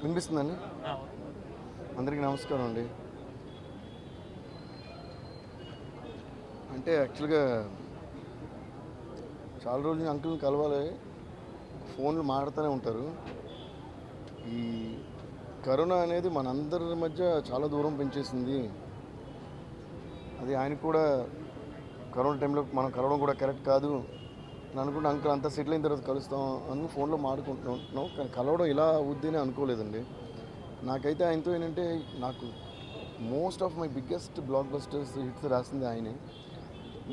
వినిపిస్తుందండి? అందరికీ నమస్కారం అండి. అంటే యాక్చువల్గా చాలా రోజులు అంకుల్ని కలవాలి, ఫోన్లు మాట్లాడుతూనే ఉంటారు. ఈ కరోనా అనేది మనందరి మధ్య చాలా దూరం పెంచేసింది. అది ఆయనకు కూడా కరోనా టైంలో మనం కలవడం కూడా కరెక్ట్ కాదు అని అనుకుంటే అంకుల్ అంతా సెటిల్ అయిన తర్వాత కలుస్తాం అని ఫోన్లో మాట్లాడుకుంటున్నాం. కానీ కలవడం ఇలా అవుద్దని అనుకోలేదండి. నాకైతే ఆయనతో ఏంటంటే నాకు most of my biggest black busters hits రాసింది ఆయనే.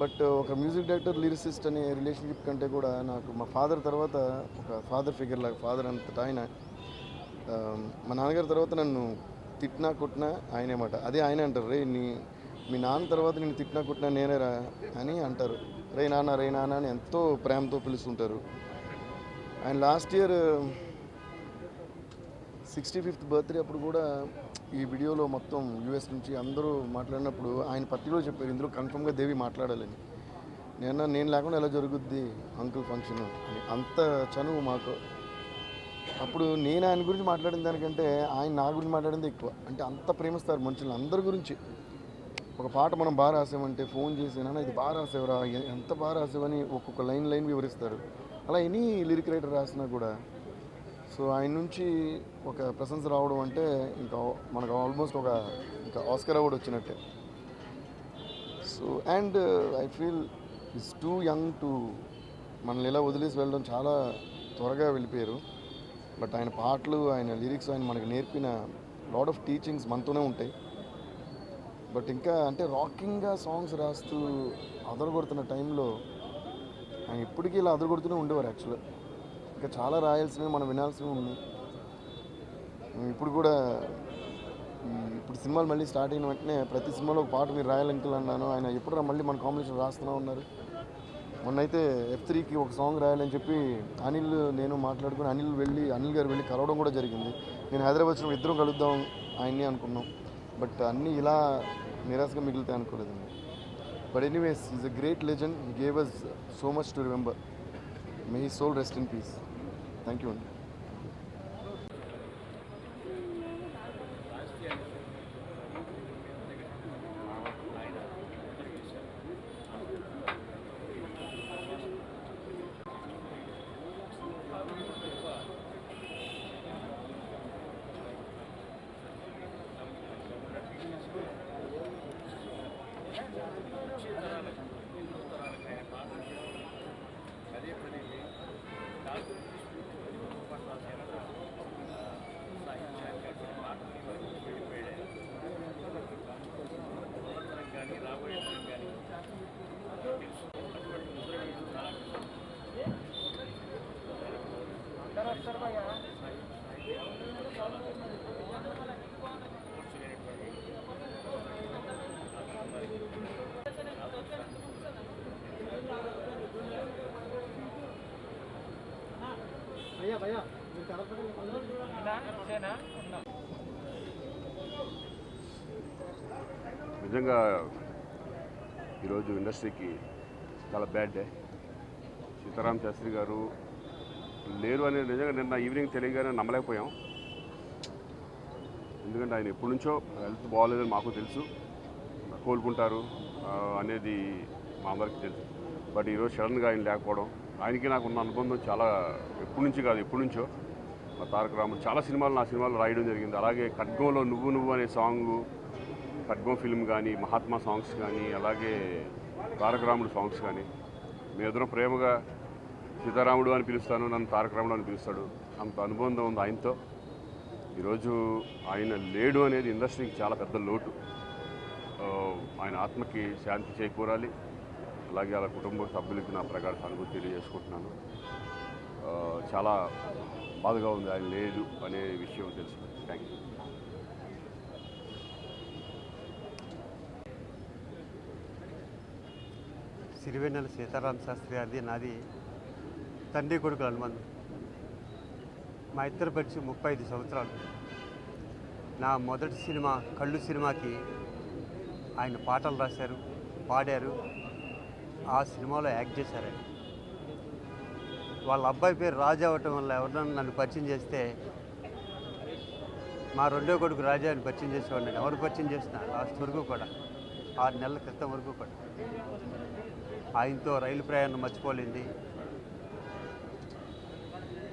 బట్ ఒక మ్యూజిక్ డైరెక్టర్ లిరిసిస్ట్ అనే రిలేషన్షిప్ కంటే కూడా నాకు మా ఫాదర్ తర్వాత ఒక ఫాదర్ ఫిగర్ లాగా, ఫాదర్ అంతటా ఆయన. మా నాన్నగారి తర్వాత నన్ను తిట్టినా కొట్టినా ఆయనేమాట. అదే ఆయనే అంటారు, మీ నాన్న తర్వాత నేను తిట్టినా కొట్టినా నేనేరా అని అంటారు. రే నాన్న అని ఎంతో ప్రేమతో పిలుస్తుంటారు. ఆయన లాస్ట్ ఇయర్ 65th బర్త్డే అప్పుడు కూడా ఈ వీడియోలో మొత్తం యూఎస్ నుంచి అందరూ మాట్లాడినప్పుడు ఆయన పర్టికులర్ చెప్పారు, ఇందులో కన్ఫర్మ్గా దేవి మాట్లాడాలని. నేను లేకుండా ఎలా జరుగుద్ది అంకుల్ ఫంక్షన్ అని. అంత చనువు మాకు. అప్పుడు నేను ఆయన గురించి మాట్లాడిన దానికంటే ఆయన నా గురించి మాట్లాడింది ఎక్కువ. అంటే అంత ప్రేమిస్తారు మనుషులు అందరి గురించి. ఒక పాట మనం బాగా రాసామంటే ఫోన్ చేసి, నాన్న ఇది బాగా రాసేవరా, ఎంత బాగా రాసేవని ఒక్కొక్క లైన్ వివరిస్తారు. అలా ఎనీ లిరిక్ రైటర్ రాసినా కూడా. సో ఆయన నుంచి ఒక ప్రశంస రావడం అంటే ఇంకా మనకు ఆల్మోస్ట్ ఇంకా ఆస్కర్ అవార్డు వచ్చినట్టే. So and I feel it's two young to మనల్ని ఇలా వదిలేసి వెళ్ళడం. చాలా త్వరగా వెళ్ళిపోయారు. బట్ ఆయన పాటలు, ఆయన లిరిక్స్, ఆయన మనకు నేర్పిన లాట్ ఆఫ్ టీచింగ్స్ మనతోనే ఉంటాయి. బట్ ఇంకా అంటే రాకింగ్గా సాంగ్స్ రాస్తూ అదరగొడుతున్న టైంలో ఆయన ఇప్పటికీ ఇలా అదరగొడుతూనే ఉండేవారు. యాక్చువల్గా ఇంకా చాలా రాయాల్సినవి, మనం వినాల్సినవి ఉన్నాయి. ఇప్పుడు కూడా ఇప్పుడు సినిమాలు మళ్ళీ స్టార్ట్ అయిన వెంటనే ప్రతి సినిమాలో ఒక పాట మీరు రాయాలంకుల్ అన్నాను. ఆయన ఎప్పుడు మళ్ళీ మన కాంబినేషన్ రాస్తూనే ఉన్నారు. మొన్నైతే F3కి ఒక సాంగ్ రాయాలని చెప్పి నేను మాట్లాడుకుని అనిల్ గారు వెళ్ళి కలవడం కూడా జరిగింది. నేను హైదరాబాద్ వచ్చినప్పుడు ఇద్దరం కలుద్దాం ఆయన్ని అనుకున్నాం. బట్ అన్నీ ఇలా నిరాశగా మిగులుతాయి అనుకోలేదండి. But anyways, is a great legend. He gave us so much to remember. May he soul rest in peace. Thank you అండి. నిజంగా ఈరోజు ఇండస్ట్రీకి చాలా బ్యాడ్ డే. సీతారాం శాస్త్రి గారు లేరు అనేది నిజంగా నిన్న ఈవినింగ్ తెలియగానే నమ్మలేకపోయాం. ఎందుకంటే ఆయన ఎప్పటి నుంచో హెల్త్ బాగోలేదని మాకు తెలుసు, కోలుకుంటారు అనేది మా అందరికీ తెలుసు. బట్ ఈరోజు సడన్గా ఆయన లేకపోవడం, ఆయనకి నాకు ఉన్న అనుబంధం చాలా ఎప్పటి నుంచో మా తారక రాముడు చాలా సినిమాలు నా సినిమాలు రాయడం జరిగింది. అలాగే ఖడ్గంలో నువ్వు నువ్వు అనే సాంగు, ఖడ్గం ఫిల్మ్ కానీ, మహాత్మా సాంగ్స్ కానీ, అలాగే తారక రాముడు సాంగ్స్ కానీ, మీ ఎదురు ప్రేమగా సీతారాముడు అని పిలుస్తాను, నన్ను తారక రాముడు అని పిలుస్తాడు. అంత అనుబంధం ఉంది ఆయనతో. ఈరోజు ఆయన లేడు అనేది ఇండస్ట్రీకి చాలా పెద్ద లోటు. ఆయన ఆత్మకి శాంతి చేకూరాలి. అలాగే అలా కుటుంబ సభ్యులకి నా ప్రగాఢ సానుభూతి తెలియజేసుకుంటున్నాను. చాలా బాధగా ఉంది ఆయన లేదు అనే విషయం తెలుసు. Thank you. సిరివెన్నెల సీతారామ శాస్త్రి గారిది నాది తండ్రి కొడుకుల అనుబంధం. మా ఇద్దరు పరిచి 35 సంవత్సరాలు. నా మొదటి సినిమా కళ్ళు సినిమాకి ఆయన పాటలు రాశారు, పాడారు, ఆ సినిమాలో యాక్ట్ చేశారు ఆయన. వాళ్ళ అబ్బాయి పేరు రాజా అవ్వటం వల్ల ఎవరన్నా నన్ను పరిచయం చేస్తే మా రెండో కొడుకు రాజాని పరిచయం చేసేవాడిని. ఎవరు పరిచయం చేసిన లాస్ట్ వరకు కూడా 6 నెలల క్రితం వరకు కూడా ఆయనతో రైలు ప్రయాణం మర్చిపోలేంది.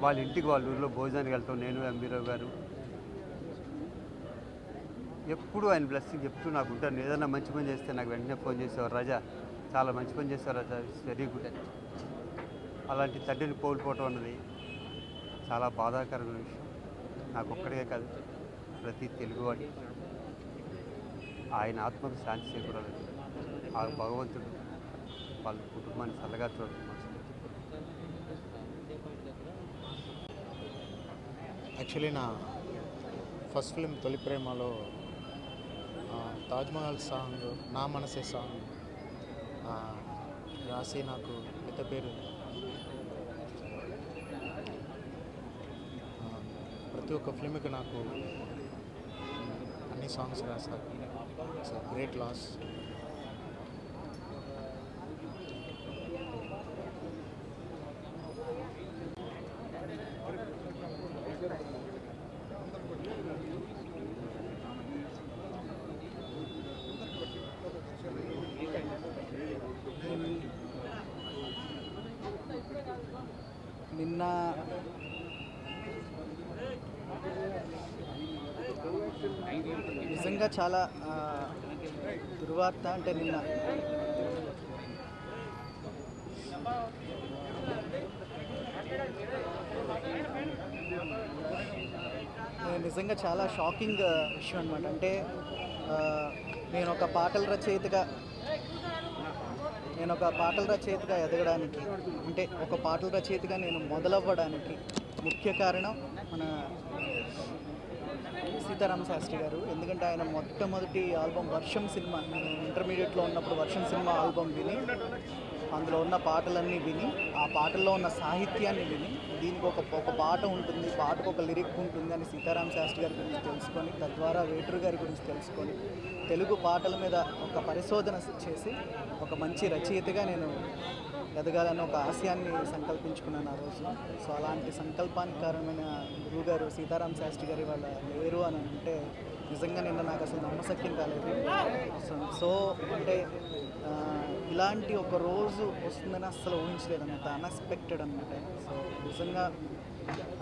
వాళ్ళ ఇంటికి వాళ్ళ ఊరిలో భోజనానికి వెళ్తాం నేను, ఎంబీరావు గారు. ఎప్పుడు ఆయన బ్లెస్సింగ్ చెప్తూ నాకు ఉంటాను. ఏదైనా మంచి పని చేస్తే నాకు వెంటనే ఫోన్ చేసేవారు, రాజా చాలా మంచి పని చేశారు రాజా, ఇట్స్ వెరీ గుడ్ అని. అలాంటి తండ్రిని కోల్పోవటం అన్నది చాలా బాధాకరమైన విషయం. నాకు ఒక్కడికే కాదు, ప్రతి తెలుగువాడి. ఆయన ఆత్మకు శాంతి చేకూరాలని ఆ భగవంతుడు వాళ్ళ కుటుంబాన్ని చల్లగా చూడటం. యాక్చువల్లీ నా ఫస్ట్ ఫిల్మ్ తొలి ప్రేమలో తాజ్మహల్ సాంగ్, నా మనసే సాంగ్ రాసి నాకు పెద్ద పేరు. ప్రతి ఒక్క ఫిల్మ్కి నాకు అన్ని సాంగ్స్ రాశారు. It's great loss. నిన్న నిజంగా చాలా దుర్వార్త. అంటే నిన్న నిజంగా చాలా షాకింగ్ విషయం అనమాట. అంటే నేను ఒక పాటల రచయితగా ఎదగడానికి, అంటే ఒక పాటల రచయితగా నేను మొదలవ్వడానికి ముఖ్య కారణం మన సీతారామ శాస్త్రి గారు. ఎందుకంటే ఆయన మొట్టమొదటి ఆల్బమ్ వర్షం సినిమా, నేను ఇంటర్మీడియట్లో ఉన్నప్పుడు వర్షం సినిమా ఆల్బమ్ విని, అందులో ఉన్న పాటలన్నీ విని, ఆ పాటల్లో ఉన్న సాహిత్యాన్ని విని, దీనికి ఒక పాట ఉంటుంది, పాటకు ఒక లిరిక్ ఉంటుంది అని సీతారామ శాస్త్రి గారి గురించి తెలుసుకొని, తద్వారా వేటూరు గారి గురించి తెలుసుకొని, తెలుగు పాటల మీద ఒక పరిశోధన చేసి ఒక మంచి రచయితగా నేను ఎదగాలని ఒక ఆశయాన్ని సంకల్పించుకున్నాను ఆ రోజు. సో అలాంటి సంకల్పానికి కారణమైన గురువుగారు సీతారామ శాస్త్రి గారి వాళ్ళ లేరు అని అంటే నిజంగా నిన్న నాకు అసలు నమ్మశక్యం కాలేదు. సో అంటే ఇలాంటి ఒక రోజు వస్తుందని అస్సలు ఊహించలేదు అనమాట, అన్ఎక్స్పెక్టెడ్ అనమాట. సో నిజంగా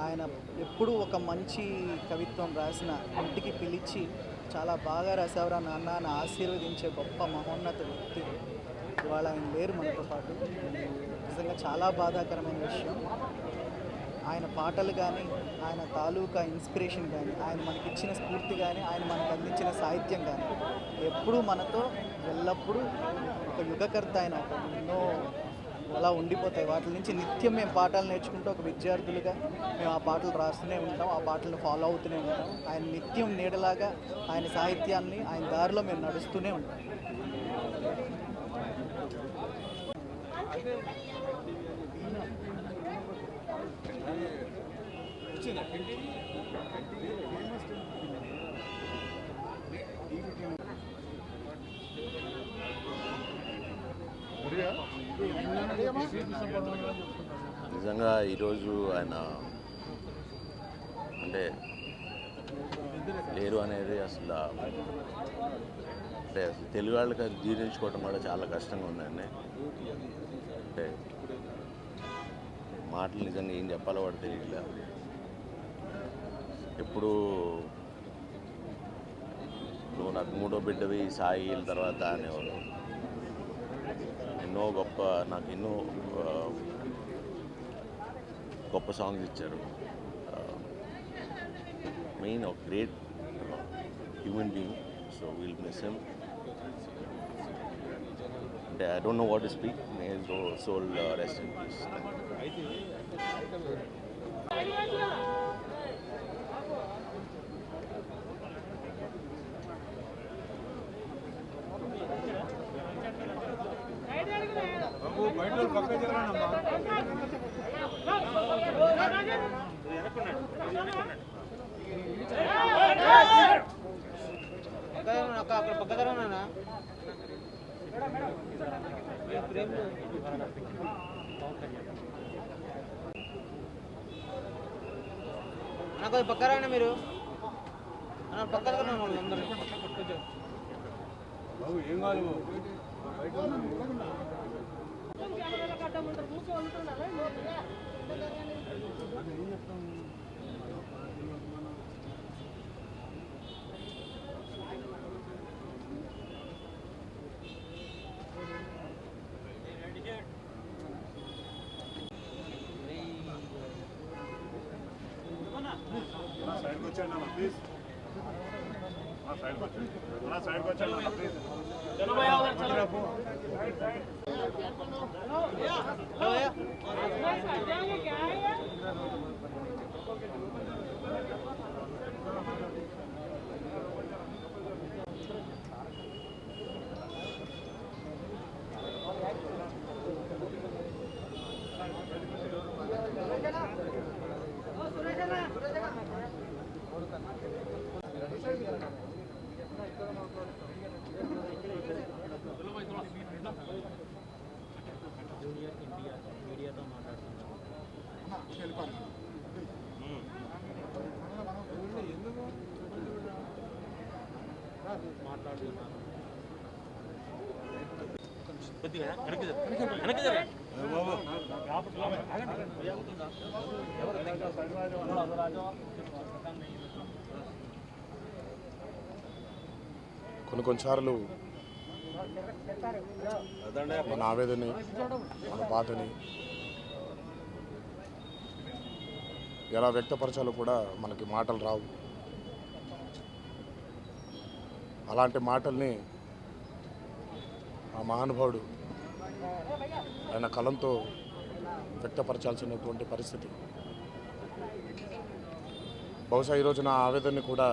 ఆయన ఎప్పుడూ ఒక మంచి కవిత్వం రాసిన ఇంటికి పిలిచి చాలా బాగా రాసేవరా నాన్న అని ఆశీర్వదించే గొప్ప మహోన్నత వ్యక్తి ఇవాళ ఆయన లేరు మనతో పాటు. నిజంగా చాలా బాధాకరమైన విషయం. ఆయన పాటలు కానీ, ఆయన తాలూకా ఇన్స్పిరేషన్ కానీ, ఆయన మనకిచ్చిన స్ఫూర్తి కానీ, ఆయన మనకు అందించిన సాహిత్యం కానీ ఎప్పుడూ మనతో ఎల్లప్పుడూ ఒక యుగకర్త. ఆయన ఒక ఎన్నో అలా ఉండిపోతాయి. వాటి నుంచి నిత్యం మేము పాఠాలు నేర్చుకుంటూ ఒక విద్యార్థులుగా మేము ఆ పాటలు రాస్తూనే ఉంటాం, ఆ పాటలను ఫాలో అవుతూనే ఉంటాం. ఆయన నిత్యం నీడలాగా ఆయన సాహిత్యాన్ని, ఆయన దారిలో మేము నడుస్తూనే ఉంటాం. నిజంగా ఈరోజు ఆయన అంటే లేరు అనేది అసలు అంటే అసలు తెలుగు వాళ్ళకి అది జీర్ణించుకోవడం కూడా చాలా కష్టంగా ఉందండి. అంటే మాటలు నిజంగా ఏం చెప్పాలో కూడా తెలియట్లేదు. ఎప్పుడు నువ్వు నాకు మూడో బిడ్డవి సాయి తర్వాత అనేవారు. నాకు ఎన్నో గొప్ప సాంగ్స్ ఇచ్చారు. మెయిన్ ఒక great human being. So will miss him. అంటే I don't know what to speak. May his soul rest in peace. అక్కడ పక్కదరానా నాకు పక్కరానా మీరు పక్కన ఏం కాదు కొన్నిసార్లు మన ఆవేదనని, మన బాధని ఎలా వ్యక్తపరచాలో కూడా మనకి మాటలు రావు. అలాంటి మాటల్ని ఆ మహానుభావుడు ఆయన కలంతో వ్యక్తపరచాల్సినటువంటి పరిస్థితి. బహుశా ఈరోజు నా ఆవేదనని కూడా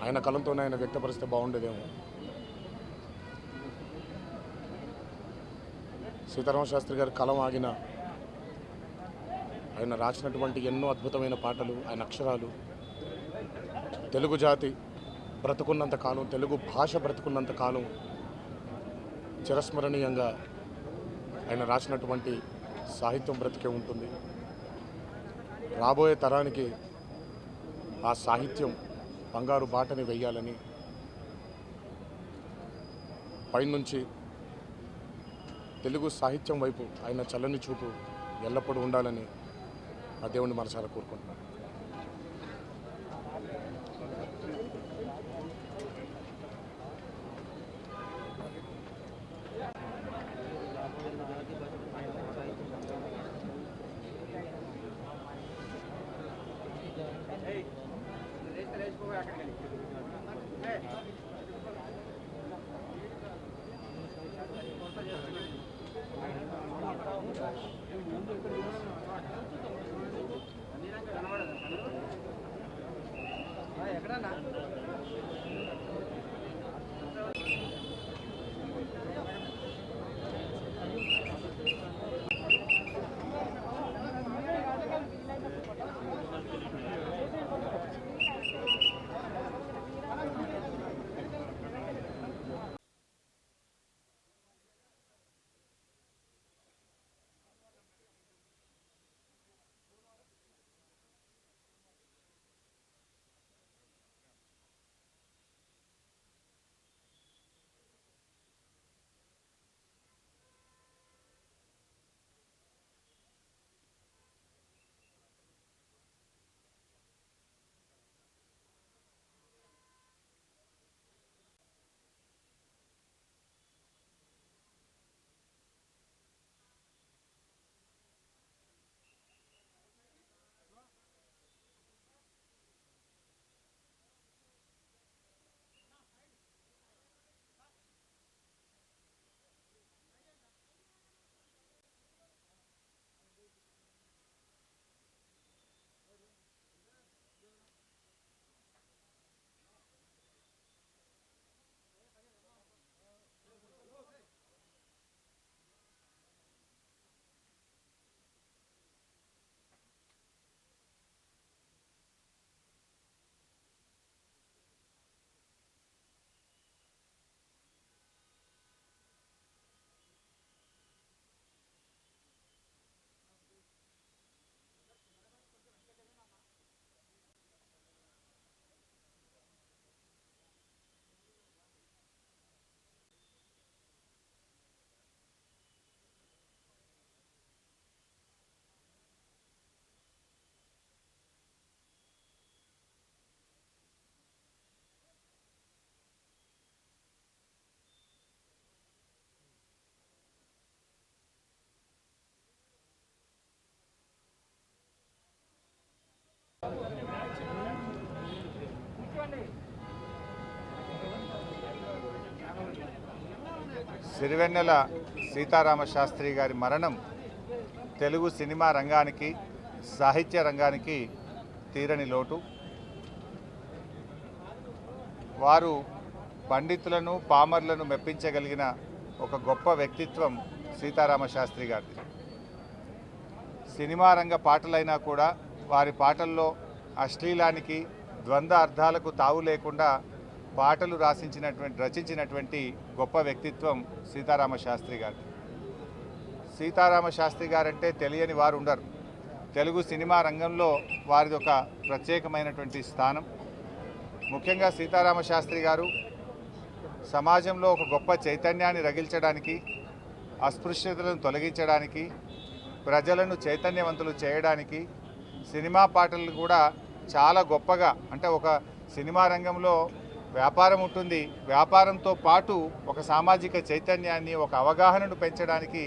ఆయన కలంతోనే ఆయన వ్యక్తపరిస్తే బాగుండేదేమో. సీతారామ శాస్త్రి గారి కలం ఆగిన ఆయన రాసినటువంటి ఎన్నో అద్భుతమైన పాటలు, ఆయన అక్షరాలు తెలుగు జాతి బ్రతుకున్నంత కాలం, తెలుగు భాష బ్రతుకున్నంత కాలం చిరస్మరణీయంగా ఆయన రాసినటువంటి సాహిత్యం బ్రతికే ఉంటుంది. రాబోయే తరానికి ఆ సాహిత్యం బంగారు బాటని వెయ్యాలని పైనుంచి తెలుగు సాహిత్యం వైపు ఆయన చల్లని చూపు ఎల్లప్పుడూ ఉండాలని ఆ దేవుని మనసారా కోరుకుంటున్నాను. కనబడదా సిరివెన్నెల సీతారామ శాస్త్రి గారి మరణం తెలుగు సినిమా రంగానికి, సాహిత్య రంగానికి తీరని లోటు. వారు పండితులను, పామర్లను మెప్పించగలిగిన ఒక గొప్ప వ్యక్తిత్వం సీతారామ శాస్త్రి గారిది. సినిమా రంగ పాటలైనా కూడా వారి పాటల్లో అశ్లీలానికి, ద్వంద్వ అర్థాలకు తావు లేకుండా పాటలు రచించినటువంటి గొప్ప వ్యక్తిత్వం సీతారామ శాస్త్రి గారిది. సీతారామ శాస్త్రి గారంటే తెలియని వారు ఉండరు. తెలుగు సినిమా రంగంలో వారిది ఒక ప్రత్యేకమైనటువంటి స్థానం. ముఖ్యంగా సీతారామ శాస్త్రి గారు సమాజంలో ఒక గొప్ప చైతన్యాన్ని రగిల్చడానికి, అస్పృశ్యతలను తొలగించడానికి, ప్రజలను చైతన్యవంతులు చేయడానికి సినిమా పాటలు కూడా చాలా గొప్పగా, అంటే ఒక సినిమా రంగంలో వ్యాపారం ఉంటుంది, వ్యాపారంతో పాటు ఒక సామాజిక చైతన్యాన్ని, ఒక అవగాహనను పెంచడానికి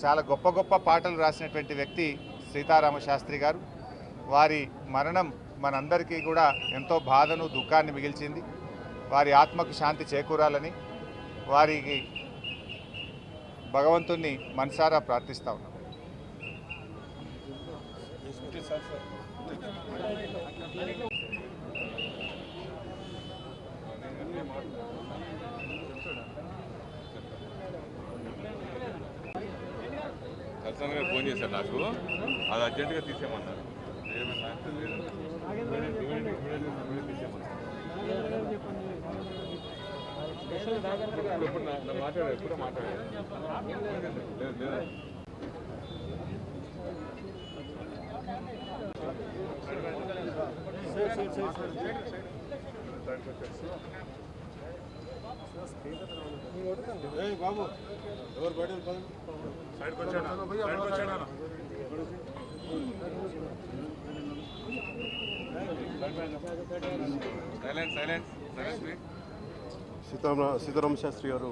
చాలా గొప్ప గొప్ప పాటలు రాసినటువంటి వ్యక్తి సీతారామ శాస్త్రి గారు. వారి మరణం మనందరికీ కూడా ఎంతో బాధను, దుఃఖాన్ని మిగిల్చింది. వారి ఆత్మకు శాంతి చేకూరాలని వారికి భగవంతుణ్ణి మనసారా ప్రార్థిస్తా ఉన్నాం. ఖచ్చితంగా ఫోన్ చేశారు నాకు, అది అర్జెంటుగా తీసేయమన్నారు. మాట్లాడారు, ఎప్పుడో మాట్లాడారు. బాబు ఎవరు బయట సైడ్కి వచ్చాడా? సీతారామ శాస్త్రి గారు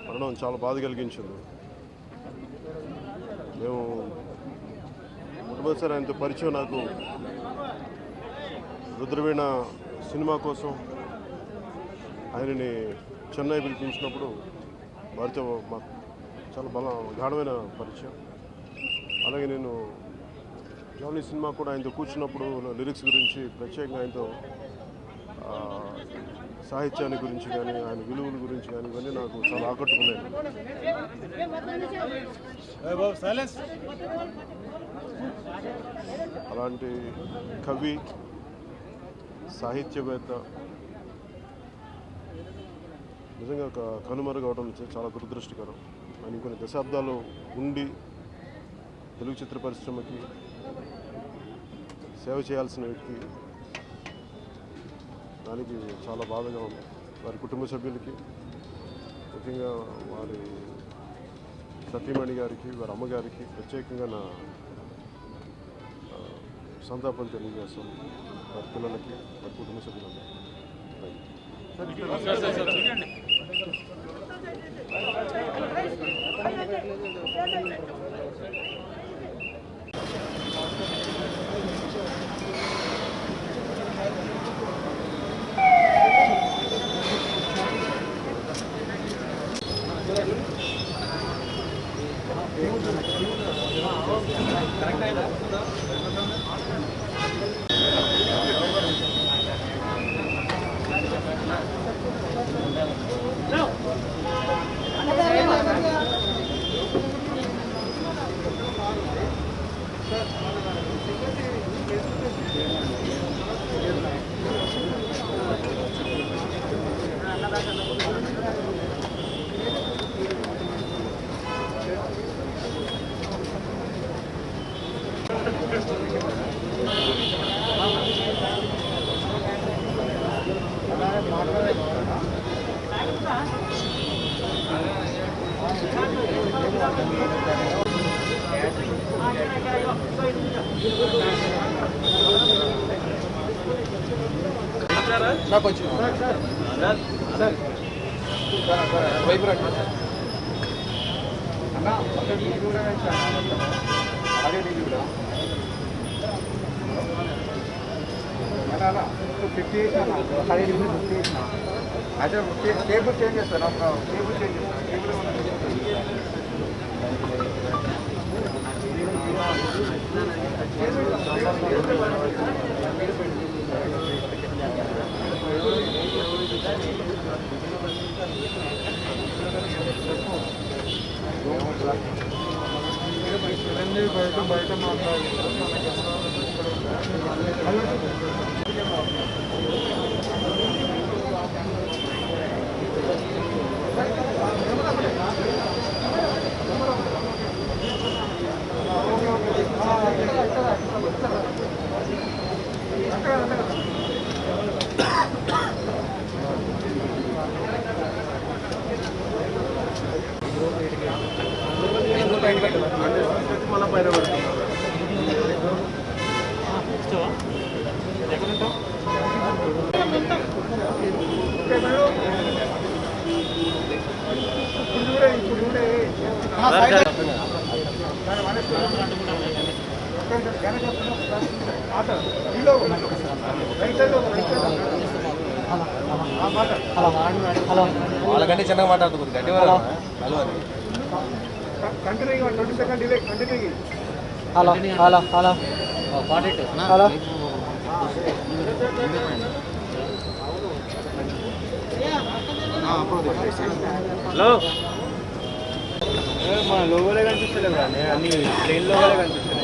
మరణం చాలా బాధ కలిగించింది. మేము మొట్టమొదటిసారి ఆయనతో పరిచయం నాకు రుద్రవీణ సినిమా కోసం ఆయనని చెన్నై పిలిపించినప్పుడు వారితో మాకు చాలా గాఢమైన పరిచయం. అలాగే నేను జానీ సినిమా కూడా ఆయనతో కూర్చున్నప్పుడు లిరిక్స్ గురించి, ప్రత్యేకంగా ఆయనతో సాహిత్యాన్ని గురించి కానీ, ఆయన విలువల గురించి కానీ ఇవన్నీ నాకు చాలా ఆకట్టుకున్నాయి. అలాంటి కవి, సాహిత్యవేత్త నిజంగా కనుమరుగవడం చాలా దురదృష్టకరం. ఆయన కొన్ని దశాబ్దాలు ఉండి తెలుగు చిత్ర పరిశ్రమకి సేవ చేయాల్సిన వ్యక్తి. దానికి చాలా బాధగా ఉంది. వారి కుటుంబ సభ్యులకి, ముఖ్యంగా వారి సతీమణి గారికి, వారి అమ్మగారికి ప్రత్యేకంగా నా సంతాపం తెలియజేస్తాం. వారి పిల్లలకి, వారి కుటుంబ సభ్యులందరికీ. $50 టేబుల్ చేంజ్ చేస్తాను టేబుల్ చేంజ్ బయట మాట్లాడాలి. వాళ్ళకంటే చిన్నగా మాట్లాడుతుంది గట్టి hello hello hello hello hello hello మన లోగోలే కనిపిస్తలేవు కానీ అన్ని ట్రైన్ లోగోలే కనిపిస్తున్నాయి.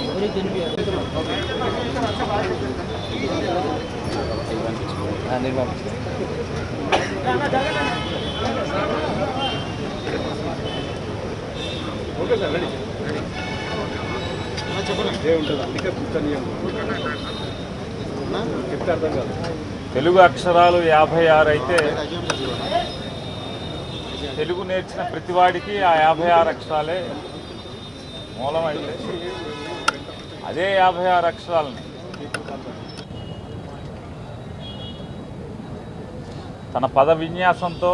ఓకే సార్ రెడీ చెప్పండి ఉంటుంది అందుకే కూర్చొని చెప్తే అర్థం కాదు. తెలుగు అక్షరాలు 56 అయితే తెలుగు నేర్చిన ప్రతివాడికి ఆ 56 అక్షరాలే మూలం అయితే అదే 56 అక్షరాలని తన పద విన్యాసంతో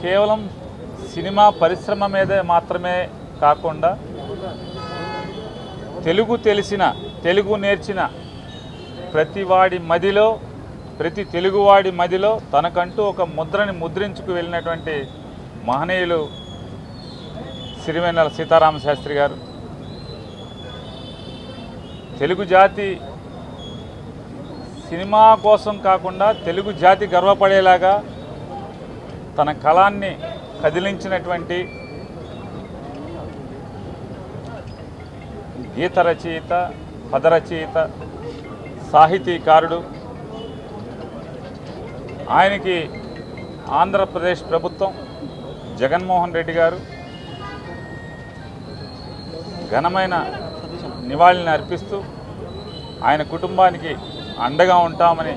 కేవలం సినిమా పరిశ్రమ మీద మాత్రమే కాకుండా తెలుగు తెలిసిన తెలుగు నేర్చిన ప్రతి తెలుగువాడి మదిలో తనకంటూ ఒక ముద్రని ముద్రించుకు వెళ్ళినటువంటి మహనీయులు సిరివెన్నెల సీతారామ శాస్త్రి గారు. తెలుగు జాతి సినిమా కోసం కాకుండా తెలుగు జాతి గర్వపడేలాగా తన కళాన్ని కదిలించినటువంటి గీత రచయిత, పద రచయిత, సాహితీకారుడు. ఆయనకి ఆంధ్రప్రదేశ్ ప్రభుత్వం, జగన్మోహన్ రెడ్డి గారు ఘనమైన నివాళిని అర్పిస్తూ ఆయన కుటుంబానికి అండగా ఉంటామని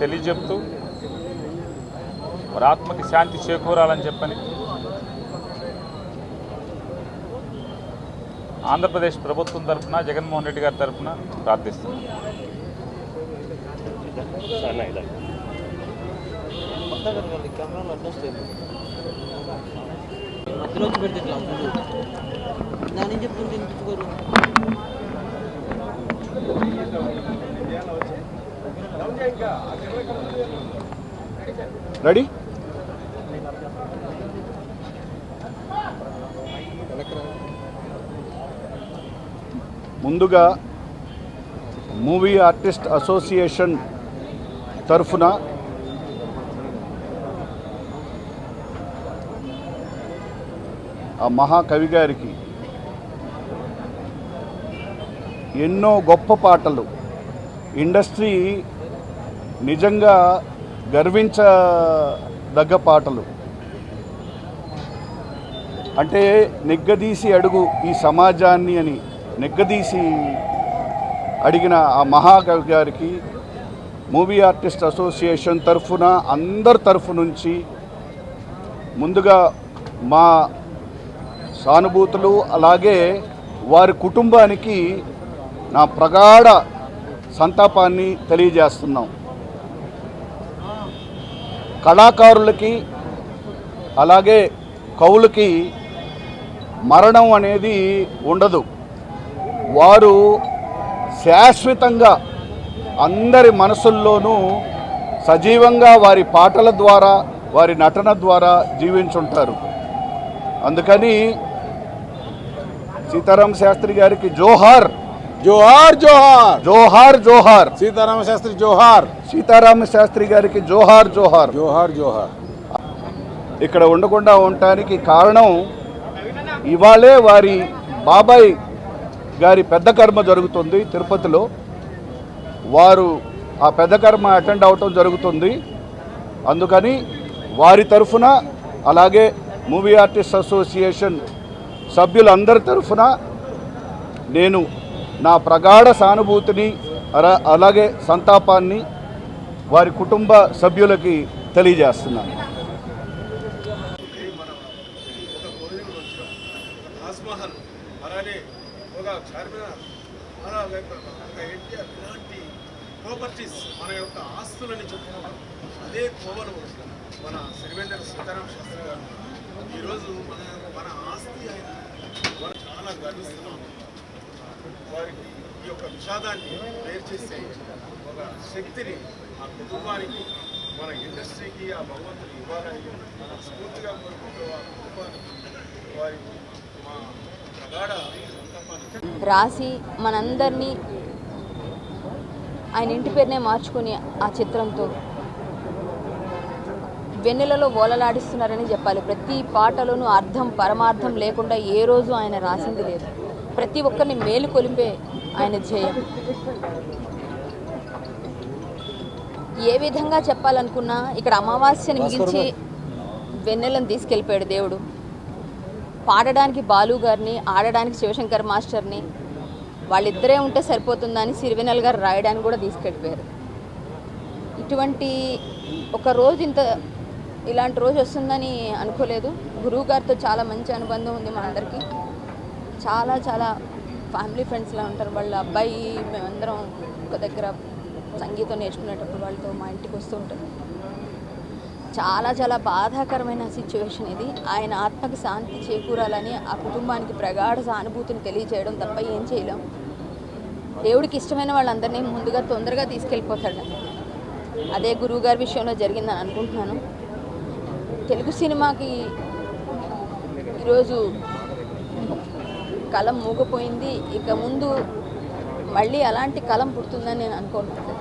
తెలియజెప్తూ వారి ఆత్మకి శాంతి చేకూరాలని చెప్పని ఆంధ్రప్రదేశ్ ప్రభుత్వం తరఫున, జగన్మోహన్ రెడ్డి గారి తరఫున ప్రార్థిస్తున్నాం. కెమెరాలు అడ్డొస్తాయి మధ్యలో వచ్చి పెడితే ఇట్లా దాని చెప్తుంటే వినిపించుకోరు. రెడీ ముందుగా మూవీ ఆర్టిస్ట్ అసోసియేషన్ తరఫున ఆ మహాకవి గారికి ఎన్నో గొప్ప పాటలు, ఇండస్ట్రీ నిజంగా గర్వించదగ్గ పాటలు, అంటే నిగ్గదీసి అడుగు ఈ సమాజాన్ని అని నిగ్గదీసి అడిగిన ఆ మహాకవి గారికి మూవీ ఆర్టిస్ట్ అసోసియేషన్ తరఫున అందరి తరఫు నుంచి ముందుగా మా సానుభూతులు, అలాగే వారి కుటుంబానికి నా ప్రగాఢ సంతాపాన్ని తెలియజేస్తున్నాం. కళాకారులకి అలాగే కవులకి మరణం అనేది ఉండదు. వారు శాశ్వతంగా అందరి మనసుల్లోనూ సజీవంగా వారి పాటల ద్వారా వారి నటన ద్వారా జీవించుంటారు. అందుకని సీతారామ శాస్త్రి గారికి జోహార్ జోహార్ జోహార్ జోహార్ జోహార్. సీతారామ శాస్త్రి జోహార్. సీతారామ శాస్త్రి గారికి జోహార్ జోహార్ జోహార్ జోహార్. ఇక్కడ ఉండకుండా ఉండటానికి కారణం ఇవాళే వారి బాబాయ్ గారి పెద్ద కర్మ జరుగుతుంది తిరుపతిలో. వారు ఆ పెద్ద కర్మ అటెండ్ అవటం జరుగుతుంది. అందుకని వారి తరఫున అలాగే మూవీ ఆర్టిస్ట్ అసోసియేషన్ సభ్యులందరి తరఫున నేను నా ప్రగాఢ సానుభూతిని అలాగే సంతాపాన్ని వారి కుటుంబ సభ్యులకి తెలియజేస్తున్నాను. ప్రాపర్టీస్ మన యొక్క ఆస్తులని చెప్పుకుంటాం. అదే కోవలో మన సిరివెన్నెల సీతారామ శాస్త్రి గారు ఈరోజు మన ఆస్తి ఆయన మనం చాలా గర్విస్తున్నాం. వారికి ఈ యొక్క విషాదాన్ని వేరు చేసే ఒక శక్తిని ఆ కుటుంబానికి మన ఇండస్ట్రీకి ఆ భగవంతుడు ఇవ్వాలని స్ఫూర్తిగా కోరుకుంటూ ఆ కుటుంబానికి వారికి మా ప్రగాఢ రాసి మనందరినీ ఆయన ఇంటి పేరునే మార్చుకుని ఆ చిత్రంతో వెన్నెలలో ఓలలాడిస్తున్నారని చెప్పాలి. ప్రతి పాటలోనూ అర్థం పరమార్థం లేకుండా ఏ రోజు ఆయన రాసింది లేదు. ప్రతి ఒక్కరిని మేలు కొలిపే ఆయన ధ్యేయం. ఏ విధంగా చెప్పాలనుకున్నా ఇక్కడ అమావాస్యని మిగిల్చి వెన్నెలను తీసుకెళ్ళిపోయాడు దేవుడు. పాడడానికి బాలు గారిని, ఆడడానికి శివశంకర్ మాస్టర్ని, వాళ్ళిద్దరే ఉంటే సరిపోతుందని సిరివెన్నెల గారు రాయడానికి కూడా తీసుకెళ్ళిపోయారు. ఇటువంటి ఒక రోజు ఇలాంటి రోజు వస్తుందని అనుకోలేదు. గురువు గారితో చాలా మంచి అనుబంధం ఉంది మనందరికీ. చాలా చాలా ఫ్యామిలీ ఫ్రెండ్స్లా ఉంటారు. వాళ్ళ అబ్బాయి మేమందరం ఒక దగ్గర సంగీతం నేర్చుకునేటప్పుడు వాళ్ళతో మా ఇంటికి వస్తూ ఉంటారు. చాలా చాలా బాధాకరమైన సిచ్యువేషన్ ఇది. ఆయన ఆత్మకి శాంతి చేకూరాలని ఆ కుటుంబానికి ప్రగాఢ సానుభూతిని తెలియజేయడం తప్ప ఏం చేయలేం. దేవుడికి ఇష్టమైన వాళ్ళందరినీ ముందుగా తొందరగా తీసుకెళ్ళిపోతాడు. అదే గురువుగారి విషయంలో జరిగిందని అనుకుంటున్నాను. తెలుగు సినిమాకి ఈరోజు కలం మూగిపోయింది. ఇక ముందు మళ్ళీ అలాంటి కలం పుడుతుందని నేను అనుకుంటున్నాను.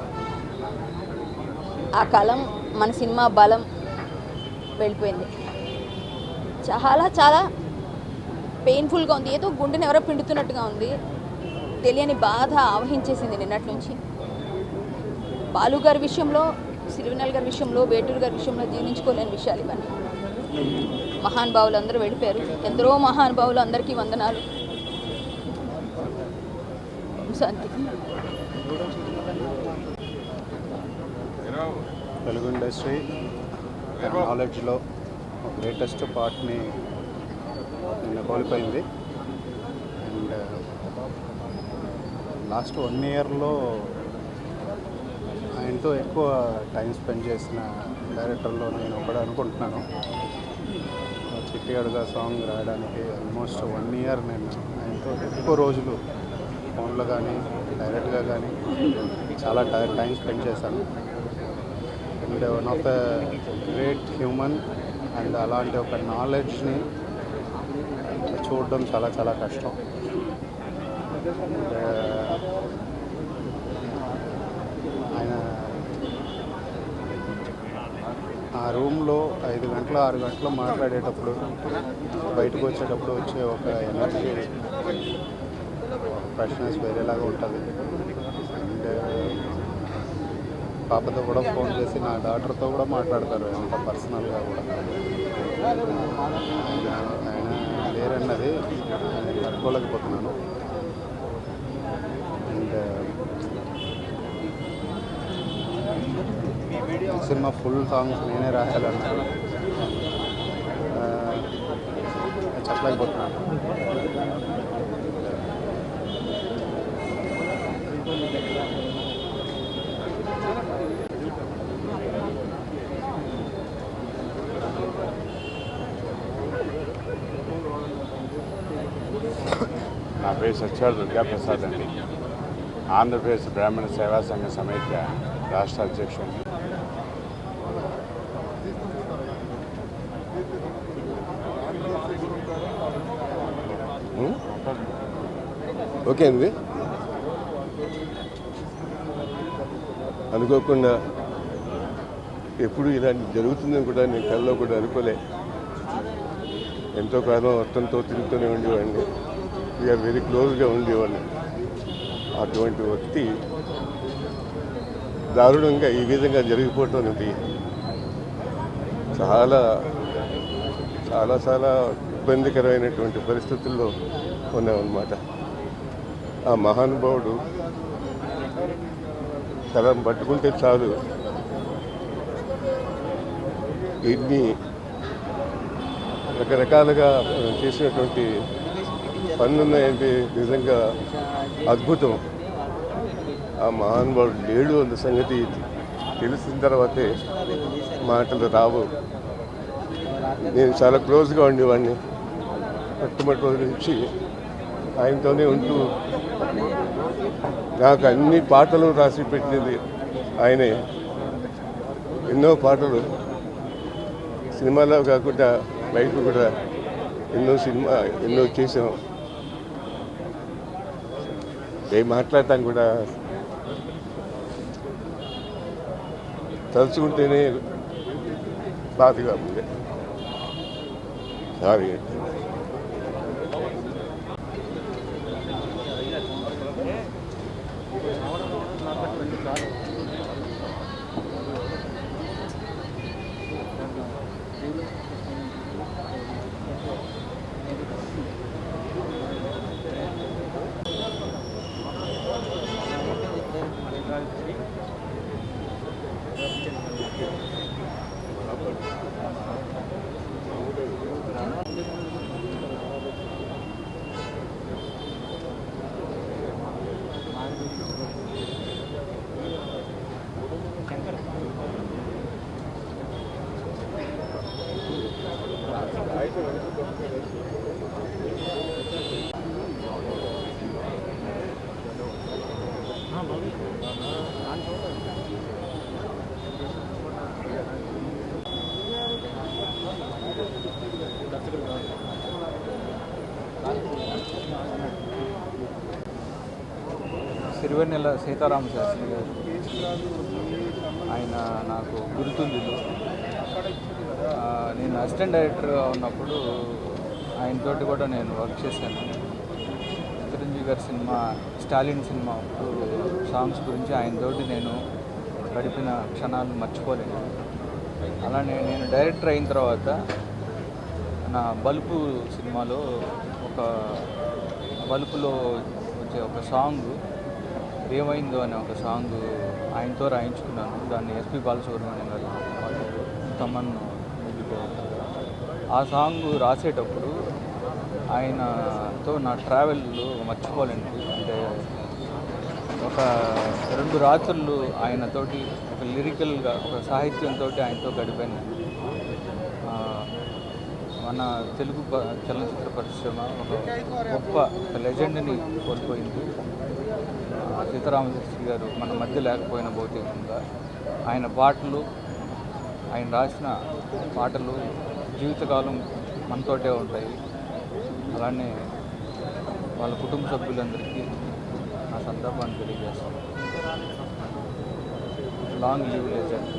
ఆ కలం మన సినిమా బలం వెళ్ళిపోయింది. చాలా చాలా పెయిన్ఫుల్గా ఉంది. ఏదో గుండెని ఎవరో పిండుతున్నట్టుగా ఉంది. తెలియని బాధ ఆవహించేసింది నిన్నటి నుంచి. బాలు గారి విషయంలో, సిరివెన్నెల గారి విషయంలో, వేటూరు గారి విషయంలో జీర్ణించుకోలేని విషయాలు ఇవన్నీ. మహానుభావులు అందరూ వెళ్ళిపోయారు. ఎందరో మహానుభావులు, అందరికీ వందనాలు. శాంతి. తెలుగు ఇండస్ట్రీ నాలెడ్జ్లో గ్రేటెస్ట్ పార్ట్ని నిన్న కోల్పోయింది. అండ్ లాస్ట్ 1 ఇయర్లో ఆయనతో ఎక్కువ టైం స్పెండ్ చేసిన డైరెక్టర్లో నేను ఒకటి అనుకుంటున్నాను. చిట్టి అడుగా సాంగ్ రాయడానికి ఆల్మోస్ట్ 1 ఇయర్ నేను ఆయనతో ఎక్కువ రోజులు ఫోన్లో కానీ డైరెక్ట్గా కానీ చాలా టైం స్పెండ్ చేశాను. And one of the great human. And అలాంటి ఒక నాలెడ్జ్ని చూడడం చాలా చాలా కష్టం. ఆయన ఆ రూమ్లో 5 గంటలు 6 గంటలు మాట్లాడేటప్పుడు, బయటకు వచ్చేటప్పుడు వచ్చే ఒక ఎనర్జీ, ఫ్రెష్నెస్ వేరేలాగా ఉంటుంది. అండ్ పాపతో కూడా ఫోన్ చేసి నా డాక్టర్తో కూడా మాట్లాడతారు ఎంత పర్సనల్గా కూడా. ఆయన లేరన్నది నేను తట్టుకోలేకపోతున్నాను. అండ్ సినిమా ఫుల్ సాంగ్స్ నేనే రాయాలన్నారు. చెప్పలేకపోతున్నాను. నా పేరు సత్యాల దుర్గాప్రసాద్ అండి. ఆంధ్రప్రదేశ్ బ్రాహ్మణ సేవా సంఘ సమైక్య రాష్ట్ర అధ్యక్షుడిని. ఓకే అండి. అనుకోకుండా ఎప్పుడు ఇలాంటి జరుగుతుందని కూడా నేను కళ్ళలో కూడా అనుకోలే. ఎంతో కాలం అతనితో తిరుగుతూనే ఉండేవాడిని. వీఆర్ వెరీ క్లోజ్గా ఉండేవాడిని. అటువంటి వ్యక్తి దారుణంగా ఈ విధంగా జరిగిపోవటం అనేది చాలా చాలా చాలా ఇబ్బందికరమైనటువంటి పరిస్థితుల్లో ఉన్నామన్నమాట. ఆ మహానుభావుడు తలం పట్టుకుంటే చాలు ఎన్ని రకరకాలుగా చేసినటువంటి పనులున్నాయంటే నిజంగా అద్భుతం. ఆ మహానుభావుడు లేడు అన్న సంగతి తెలిసిన తర్వాతే మాటలు రావు. నేను చాలా క్లోజ్గా ఉండేవాడిని. మొట్టమొదటి రోజు నుంచి ఆయనతోనే ఉంటూ నాకు అన్ని పాటలు రాసి పెట్టినది ఆయనే. ఎన్నో పాటలు సినిమాలో కాకుండా బయట కూడా ఎన్నో చేసాం. ఏం మాట్లాడతాం కూడా తలుచుకుంటేనే బాధగా ఉంది. సారీ. సిరివెన్నెల సీతారామ శాస్త్రి గారు, ఆయన నాకు గుర్తుందిలో. నేను అసిస్టెంట్ డైరెక్టర్గా ఉన్నప్పుడు ఆయనతోటి కూడా నేను వర్క్ చేశాను. చిరంజీవి గారి సినిమా స్టాలిన్ సినిమా అప్పుడు సాంగ్స్ గురించి ఆయనతోటి నేను గడిపిన క్షణాలు మర్చిపోలేను. అలానే నేను డైరెక్టర్ అయిన తర్వాత నా బలుపు సినిమాలో ఒక బలుపులో వచ్చే ఒక సాంగ్ ఏమైందో అనే ఒక సాంగ్ ఆయనతో రాయించుకున్నాను. దాన్ని ఎస్పి బాలసుబ్రహ్మణ్యం గారు తమన్ను ఆ సాంగ్ రాసేటప్పుడు ఆయనతో నా ట్రావెల్లో మర్చిపోలేండి. అంటే ఒక 2 రాత్రులు ఆయనతోటి ఒక లిరికల్గా ఒక సాహిత్యంతో ఆయనతో గడిపాను. మన తెలుగు చలనచిత్ర పరిశ్రమ ఒక గొప్ప లెజెండ్ని కోల్పోయింది. సీతారామశాస్త్రి గారు మన మధ్య లేకపోయిన భౌతికంగా ఆయన పాటలు, ఆయన రాసిన పాటలు జీవితకాలం మనతోటే ఉంటాయి. అలానే వాళ్ళ కుటుంబ సభ్యులందరికీ నా సంతాపాన్ని తెలియజేస్తాను. Long live legend.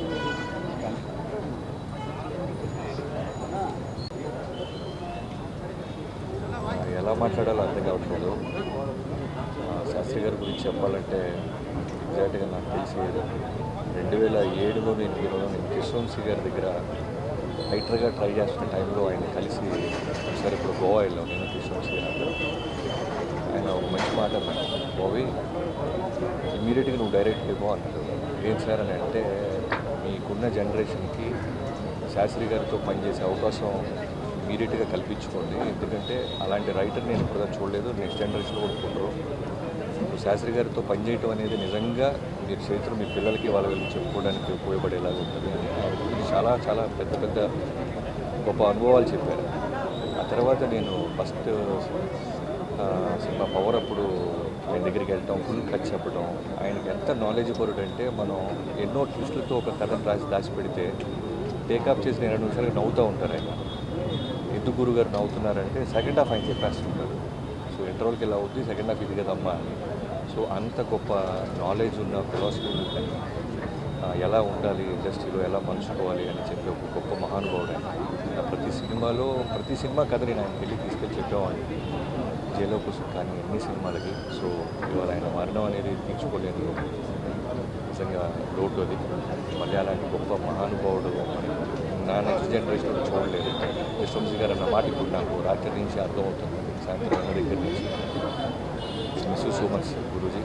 ఎలా మాట్లాడాలో అర్థం కావట్లేదు. శాస్త్రి గారి గురించి చెప్పాలంటే ఎగ్జాక్ట్గా నాకు తెలిసి 2007లో నేను కృష్ణవంశీ గారి దగ్గర రైటర్గా ట్రై చేస్తున్న టైంలో ఆయన కలిసి ఒకసారి ఇప్పుడు గోవా వెళ్ళాం. నేను కృష్ణవంశీ గారు ఆయన ఒక మంచి మాట అన్నాడు, బాబీ ఇమీడియట్గా నువ్వు డైరెక్ట్ అయిపో అన్నాడు. ఏం సార్ అని అంటే, మీకున్న జనరేషన్కి శాస్త్రి గారితో పనిచేసే అవకాశం ఇమీడియట్గా కల్పించుకోండి. ఎందుకంటే అలాంటి రైటర్ నేను ఇప్పుడు చూడలేదు, నెక్స్ట్ జనరేషన్లో కూడా ఉండరు. శాస్త్రి గారితో పనిచేయటం అనేది నిజంగా మీరు చేతులు మీ పిల్లలకి వాళ్ళ వెళ్ళి చెప్పుకోవడానికి ఉపయోగపడేలాగా ఉంటుంది. చాలా చాలా పెద్ద పెద్ద గొప్ప అనుభవాలు చెప్పారు. ఆ తర్వాత నేను ఫస్ట్ సినిమా పవర్ అప్పుడు ఆయన దగ్గరికి వెళ్ళటం, ఫుల్ కట్ చెప్పడం. ఆయనకి ఎంత నాలెడ్జ్ పరుడు అంటే, మనం ఎన్నో ట్విస్టులతో ఒక కథను దాచిపెడితే టేకప్ చేసిన 2 నిమిషాలకు నవ్వుతూ ఉంటారు. ఆయన ఎందుకు గురుగారు నవ్వుతున్నారంటే సెకండ్ హాఫ్ ఆయన చెప్పేస్తుంటారు. హాఫ్ ఇంటర్వల్కి ఇలా అవుద్ది, సెకండ్ హాఫ్ ఇది కదమ్మా అని. సో అంత గొప్ప నాలెడ్జ్ ఉన్న ఫిలాసఫీ ఎలా ఉండాలి ఇండస్ట్రీలో, ఎలా మలుచుకోవాలి అని చెప్పి ఒక గొప్ప మహానుభావుడు ఆయన. ప్రతి సినిమా కథని ఆయన వెళ్ళి తీసుకెళ్ళి చెప్పేవాడిని, జైలో కోసం కానీ ఎన్ని సినిమాలకి. సో ఇవాళ ఆయన మరణం అనేది తీర్చుకోలేని నిజంగా లోటు అది. మళ్ళీ అలాంటి గొప్ప మహానుభావుడు నా నెక్స్ట్ జనరేషన్లో చూడలేదు. విశ్వంసి గారు అన్న మాట ఇప్పుడు నాకు రాత్రి నుంచి అర్థమవుతుంది, సాయంత్రం అన్న దగ్గర నుంచి. Miss you so much Guruji.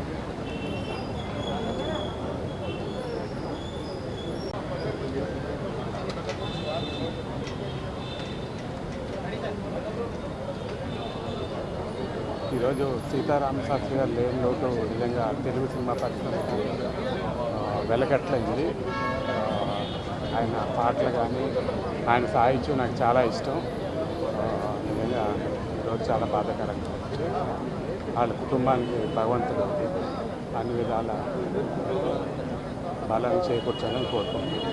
ఈరోజు సీతారామ శాస్త్రి గారు లేని లోటు నిజంగా తెలుగు సినిమా పరిశ్రమకి వెలకట్లయింది. ఆయన పాటలు కానీ ఆయన సాహిత్యం నాకు చాలా ఇష్టం. నిజంగా ఈరోజు చాలా బాధాకరంగా ఉంది. వాళ్ళ కుటుంబానికి భగవంతుడు అన్ని విధాల బలం చేకూర్చాలని కోరుకుంటున్నాను.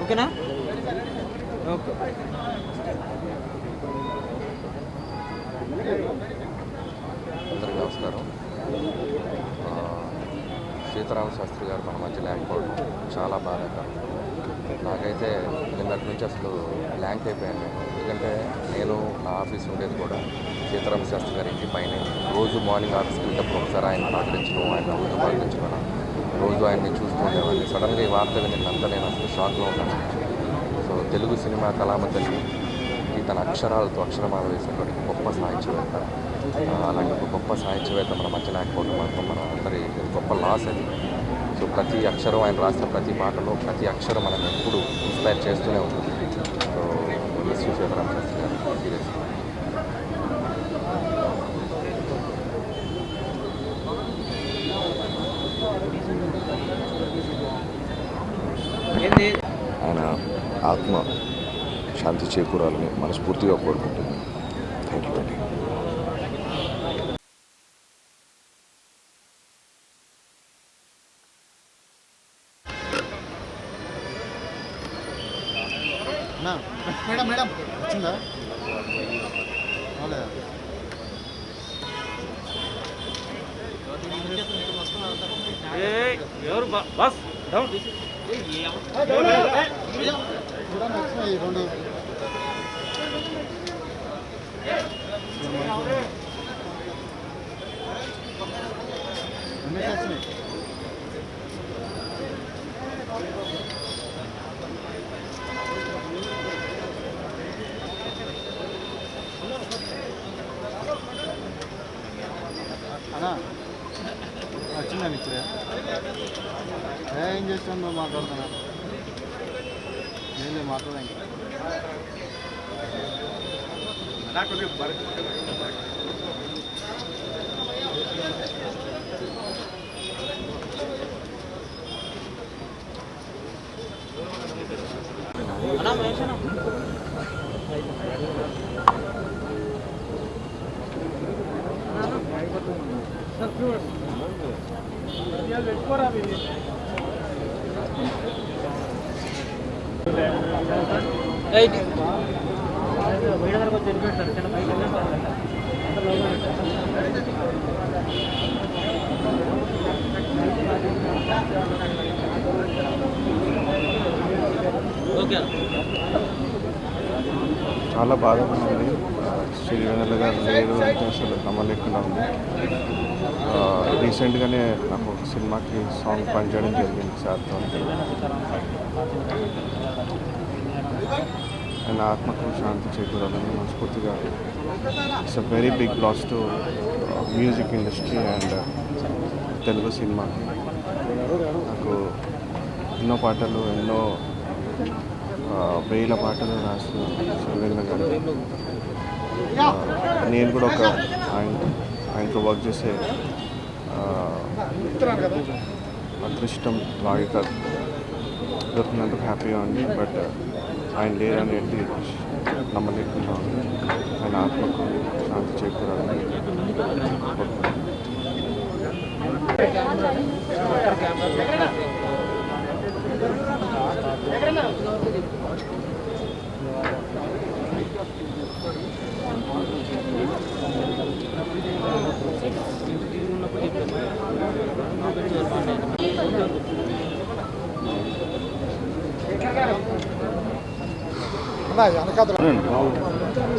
ఓకేనా? ఓకే. అందరికీ నమస్కారం. సీతారామ శాస్త్రి గారు మన మధ్య లేకపోవడం చాలా బాధాకరం. నాకైతే నిన్నటి నుంచి అసలు బ్లాంక్ అయిపోయాను నేను. ఎందుకంటే నేను నా ఆఫీస్ ఉండేది కూడా సీతారామ శాస్త్రి గారి ఇంటి పైన. రోజు మార్నింగ్ ఆఫీస్కి వెళ్ళేటప్పుడు ఒకసారి ఆయన పలకరించడం, ఆయన నవ్వుతూ పలకరించడం, రోజు ఆయన్ని చూస్తూ ఉండేవాడిని. సడన్గా ఈ వార్త వినినంతా నేను అసలు షాక్లో ఉన్నాను. సో తెలుగు సినిమా కళామతల్లి తన అక్షరాలతో అక్షరమాల వేసినటువంటి గొప్ప సాహిత్యవేత్త. అలాంటి ఒక గొప్ప సాహిత్యవేత్త మన మధ్య లేకపోవడం మాత్రం మన అందరి గొప్ప లాస్ అది. సో ప్రతి అక్షరం ఆయన రాసిన ప్రతి పాటలో ప్రతి అక్షరం మనకు ఎప్పుడు ఇన్స్పైర్ చేస్తూనే ఉంటుంది. So miss you Sitarama Sastry గారు, సీరియస్. ఆయన ఆత్మ శాంతి చేకూరాలని మనస్ఫూర్తిగా కోరుకుంటున్నాను. థ్యాంక్ యూ అండి. మేడం మేడం వచ్చిందా? ఎవరు బస్ డౌన్ రెండు అన్నా వచ్చిందని ఇప్పుడే ఏం చేస్తాను నువ్వు మాట్లాడుతున్నా? నేను మాట్లాడాను. చాలా బాధగా ఉంది. శ్రీవెన్నెల గారు లేరు అంటే అసలు నమ్మలేకుండా ఉంది. రీసెంట్గానే నాకు ఒక సినిమాకి సాంగ్ పనిచేయడం జరిగింది సార్తో. ఆయన ఆత్మకు శాంతి చేకూరాలని మనస్ఫూర్తిగా. It's a very big loss to music industry and Telugu సినిమాకి. నాకు ఎన్నో పాటలు, ఎన్నో వేల పాటలు రాసిన శ్రీవెన్నెల గారు. నేను కూడా ఒక ఆయనతో వర్క్ చేసే అదృష్టం భాగ్యత దొరికినందుకు హ్యాపీగా ఉంది. బట్ ఆయన లేరనేది నమ్మలేకుండా ఉంది. ఆయన ఆత్మకు శాంతి చేకూరాలని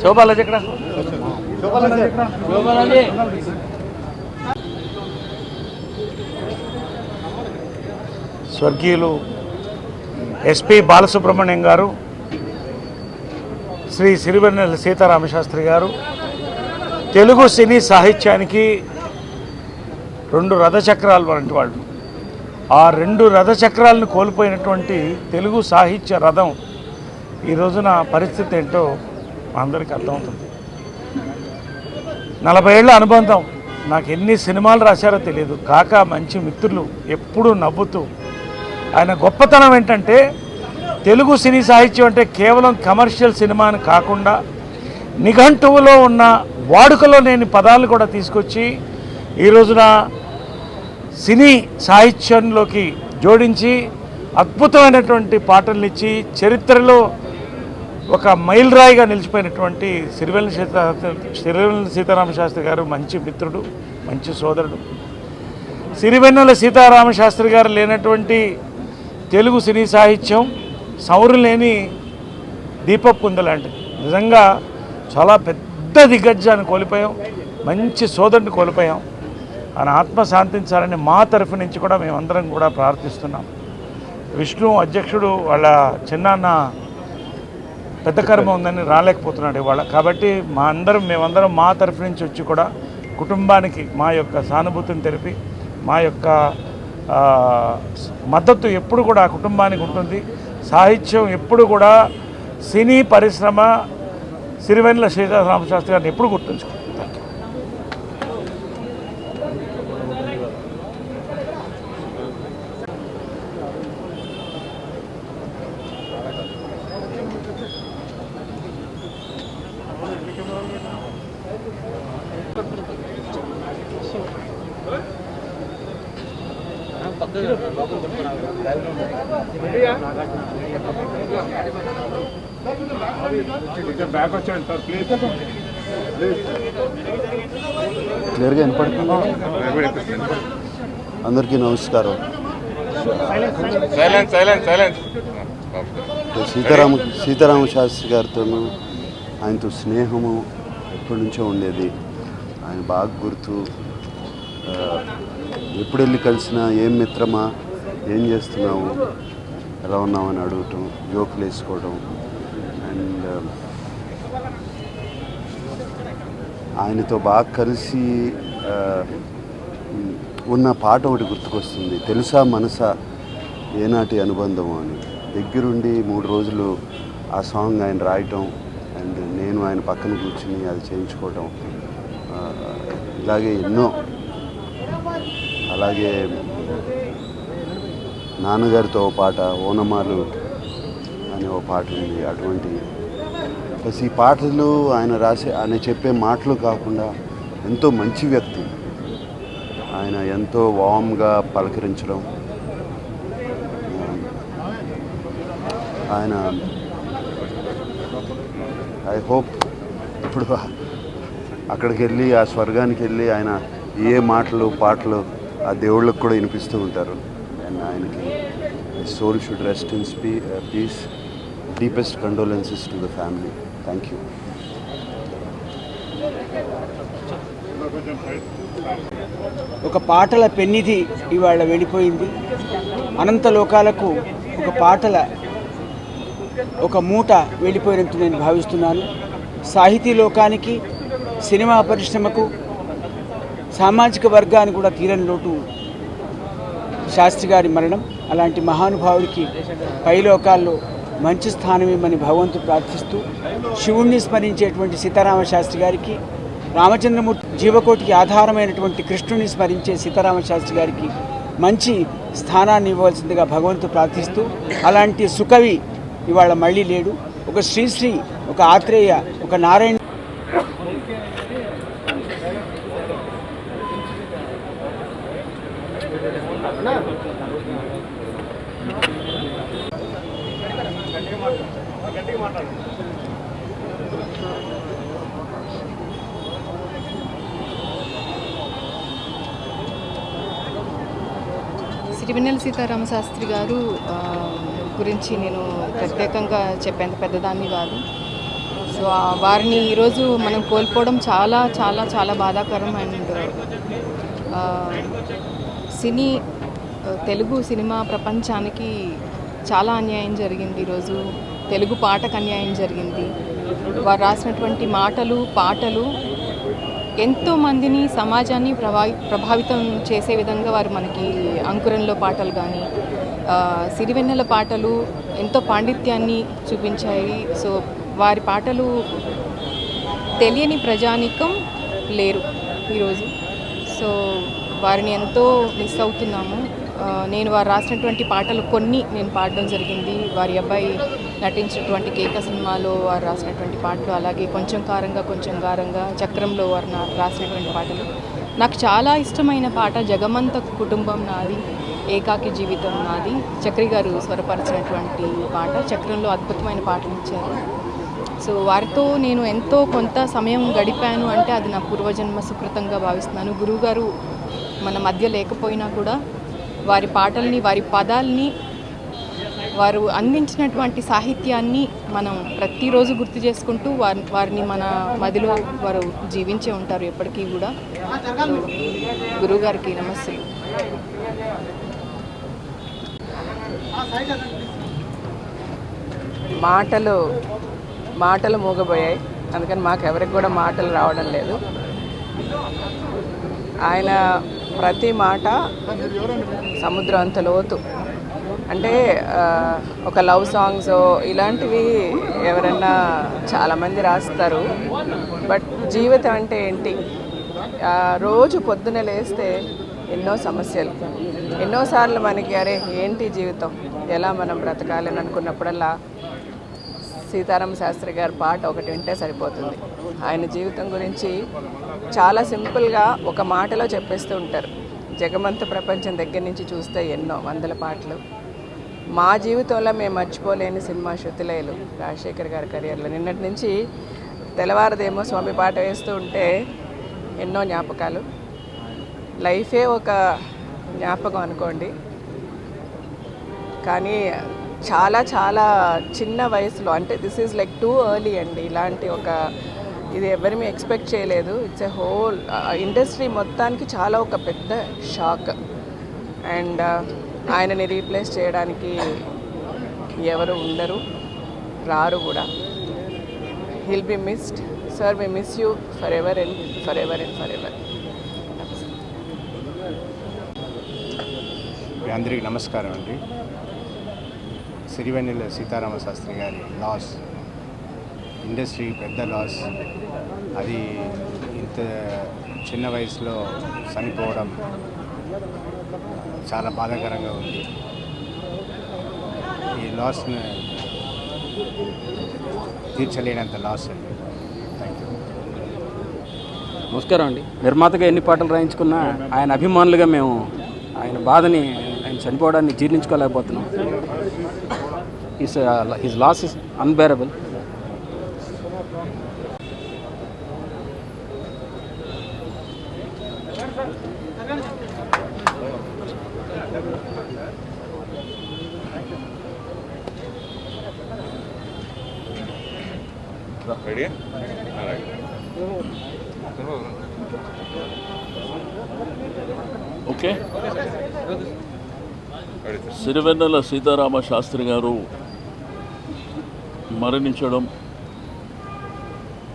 శోభాలజీ ఎక్కడ? స్వర్గీయులు ఎస్పి బాలసుబ్రహ్మణ్యం గారు, శ్రీ సిరివెన్నెల సీతారామశాస్త్రి గారు తెలుగు సినీ సాహిత్యానికి 2 రథచక్రాలు వంటి వాళ్ళు. ఆ 2 రథచక్రాలను కోల్పోయినటువంటి తెలుగు సాహిత్య రథం ఈ రోజున పరిస్థితి ఏంటో అందరికీ అర్థమవుతుంది. 40 ఏళ్ల అనుబంధం, నాకు ఎన్ని సినిమాలు రాశారో తెలియదు, కాక మంచి మిత్రులు, ఎప్పుడూ నవ్వుతూ. ఆయన గొప్పతనం ఏంటంటే తెలుగు సినీ సాహిత్యం అంటే కేవలం కమర్షియల్ సినిమా అని కాకుండా నిఘంటువులో ఉన్న వాడుకలో లేని పదాలు కూడా తీసుకొచ్చి ఈ రోజున సినీ సాహిత్యంలోకి జోడించి అద్భుతమైనటువంటి పాటలు ఇచ్చి చరిత్రలో ఒక మైలురాయిగా నిలిచిపోయినటువంటి సిరివెన్నెల సీతారామశాస్త్రి గారు మంచి మిత్రుడు, మంచి సోదరుడు. సిరివెన్నెల సీతారామశాస్త్రి గారు లేనటువంటి తెలుగు సినీ సాహిత్యం సౌరు లేని దీపపు కుంద లాంటిది. నిజంగా చాలా పెద్ద దిగ్గజాన్ని కోల్పోయాం, మంచి సోదరుని కోల్పోయాం. ఆయన ఆత్మ శాంతించాలని మా తరఫు నుంచి కూడా మేమందరం కూడా ప్రార్థిస్తున్నాం. విష్ణు అధ్యక్షుడు వాళ్ళ చిన్నాన్న పెద్ద కర్మ ఉందని రాలేకపోతున్నాడు ఇవాళ. కాబట్టి మేమందరం మా తరఫు నుంచి వచ్చి కూడా కుటుంబానికి మా యొక్క సానుభూతిని తెలిపి మా యొక్క మద్దతు ఎప్పుడు కూడా ఆ కుటుంబానికి ఉంటుంది. సాహిత్యం ఎప్పుడు కూడా సినీ పరిశ్రమ సిరివెన్నెల సీతారామశాస్త్రి గారిని ఎప్పుడు గుర్తుంచుకుంటుంది. క్లియర్గా వినపడుతుంది. అందరికీ నమస్కారం. సీతారామ శాస్త్రి గారితోనూ ఆయనతో స్నేహము ఎప్పటి నుంచో ఉండేది. ఆయన బాగా గుర్తు. ఎప్పుడు వెళ్ళి కలిసినా ఏం మిత్రమా, ఏం చేస్తున్నావు, ఎలా ఉన్నామని అడగటం, జోకులు వేసుకోవడం. అండ్ ఆయనతో బాగా కలిసి ఉన్న పాట ఒకటి గుర్తుకొస్తుంది, తెలుసా మనసా ఏనాటి అనుబంధం అని. దగ్గరుండి 3 రోజులు ఆ సాంగ్ ఆయన రాయటం అండ్ నేను ఆయన పక్కన కూర్చుని అది చేయించుకోవటం, ఇలాగే ఎన్నో. అలాగే నాన్నగారితో ఓ పాట, ఓనమాలు అనే ఓ పాట ఉంది. అటువంటి ప్లస్ ఈ పాటలు ఆయన చెప్పే మాటలు కాకుండా ఎంతో మంచి వ్యక్తి. ఆయన ఎంతో వామ్గా పలకరించడం, ఆయన ఐ హోప్ ఇప్పుడు అక్కడికి వెళ్ళి ఆ స్వర్గానికి వెళ్ళి ఆయన ఏ మాటలు పాటలు ఆ దేవుళ్ళకు కూడా వినిపిస్తూ ఉంటారు. అండ్ ఆయనకి soul should rest in peace. Deepest condolences to the family. Thank you. ఒక పాటల పెన్నిధి ఇవాళ వెళ్ళిపోయింది. అనంత లోకాలకు ఒక పాటల ఒక మూట వెళ్ళిపోయినట్టు నేను భావిస్తున్నాను. సాహితీ లోకానికి, సినిమా పరిశ్రమకు, సామాజిక వర్గానికి కూడా తీరని లోటు శాస్త్రి గారి మరణం. అలాంటి మహానుభావుడికి పైలోకాల్లో మంచి స్థానం ఇవ్వమని భగవంతుడు ప్రార్థిస్తూ, శివుణ్ణి స్మరించేటువంటి సీతారామ శాస్త్రి గారికి, రామచంద్రమూర్తి జీవకోటికి ఆధారమైనటువంటి కృష్ణుని స్మరించే సీతారామ శాస్త్రి గారికి మంచి స్థానాన్ని ఇవ్వవలసిందిగా భగవంతుడు ప్రార్థిస్తూ, అలాంటి సుకవి ఇవాళ మళ్ళీ లేడు. ఒక శ్రీశ్రీ, ఒక ఆత్రేయ, ఒక నారాయణ సిరివెన్నెల సీతారామశాస్త్రి గారు గురించి నేను ప్రత్యేకంగా చెప్పేంత పెద్దదాన్ని కాదు. సో వారిని ఈరోజు మనం కోల్పోవడం చాలా చాలా చాలా బాధాకరం. అండ్ తెలుగు సినిమా ప్రపంచానికి చాలా అన్యాయం జరిగింది. ఈరోజు తెలుగు పాటకు అన్యాయం జరిగింది. వారు రాసినటువంటి పాటలు ఎంతోమందిని సమాజాన్ని ప్రభావితం చేసే విధంగా వారు మనకి అంకురంలో పాటలు కానీ సిరివెన్నెల పాటలు ఎంతో పాండిత్యాన్ని చూపించాయి. సో వారి పాటలు తెలియని ప్రజానికం లేరు ఈరోజు. సో వారిని ఎంతో మిస్ అవుతున్నాము. నేను వారు రాసినటువంటి పాటలు కొన్ని నేను పాడడం జరిగింది. వారి అబ్బాయి నటించినటువంటి కేక సినిమాలో వారు రాసినటువంటి పాటలు, అలాగే కొంచెం కారంగా కొంచెం గారంగా చక్రంలో వారు రాసినటువంటి పాటలు. నాకు చాలా ఇష్టమైన పాట జగమంత కుటుంబం నాది, ఏకాకి జీవితం నాది. చక్రి గారు స్వరపరిచినటువంటి పాట. చక్రంలో అద్భుతమైన పాటలు ఇచ్చారు. సో వారితో నేను ఎంతో కొంత సమయం గడిపాను అంటే అది నా పూర్వజన్మ సుకృతంగా భావిస్తున్నాను. గురువుగారు మన మధ్య లేకపోయినా కూడా వారి పాటల్ని, వారి పదాల్ని, వారు అందించినటువంటి సాహిత్యాన్ని మనం ప్రతిరోజు గుర్తు చేసుకుంటూ వారిని మన మదిలో వారు జీవించే ఉంటారు ఎప్పటికీ కూడా. గురువుగారికి నమస్తే. మాటలు మూగబోయాయి, అందుకని మాకెవరికి కూడా మాటలు రావడం లేదు. ఆయన ప్రతి మాట సముద్రం అంత లోతు. అంటే ఒక లవ్ సాంగ్స్ ఇలాంటివి ఎవరన్నా చాలామంది రాస్తారు. బట్ జీవితం అంటే ఏంటి? రోజు పొద్దున లేస్తే ఎన్నో సమస్యలు, ఎన్నోసార్లు మనకి అరే ఏంటి జీవితం, ఎలా మనం బ్రతకాలని అనుకున్నప్పుడల్లా సీతారామ శాస్త్రి గారి పాట ఒకటి వింటే సరిపోతుంది. ఆయన జీవితం గురించి చాలా సింపుల్గా ఒక మాటలో చెప్పేస్తూ ఉంటారు. జగమంత ప్రపంచం దగ్గర నుంచి చూస్తే ఎన్నో వందల పాటలు. మా జీవితంలో మేము మర్చిపోలేని సినిమా శృతిలయలు, రాజశేఖర్ గారి కెరియర్లో. నిన్నటి నుంచి తెల్లవారదేమో స్వామి పాట వేస్తూ ఉంటే ఎన్నో జ్ఞాపకాలు. లైఫే ఒక జ్ఞాపకం అనుకోండి. కానీ చాలా చాలా చిన్న వయసులో, అంటే this is like too early అండి. ఇలాంటి ఇది ఎవరి మేము ఎక్స్పెక్ట్ చేయలేదు. ఇట్స్ ఎ హోల్ ఇండస్ట్రీ మొత్తానికి చాలా ఒక పెద్ద షాక్. అండ్ ఆయనని రీప్లేస్ చేయడానికి ఎవరు ఉండరు, రారు కూడా. Will be missed. Sir, we miss you forever and forever and forever. అందరికీ నమస్కారం అండి. సిరివెన్నెల సీతారామ శాస్త్రి గారి లాస్ ఇండస్ట్రీ పెద్ద లాస్. అది ఇంత చిన్న వయసులో చనిపోవడం చాలా బాధాకరంగా ఉంది. ఈ లాస్ని తీర్చలేనంత లాస్ అండి. Thank you. నమస్కారం అండి. నిర్మాతగా ఎన్ని పాటలు రాయించుకున్నా ఆయన అభిమానులుగా మేము ఆయన బాధని, ఆయన చనిపోవడాన్ని జీర్ణించుకోలేకపోతున్నాం. His loss is unbearable. Okay. Sirivennela Sitarama Sastry గారు మరణించడం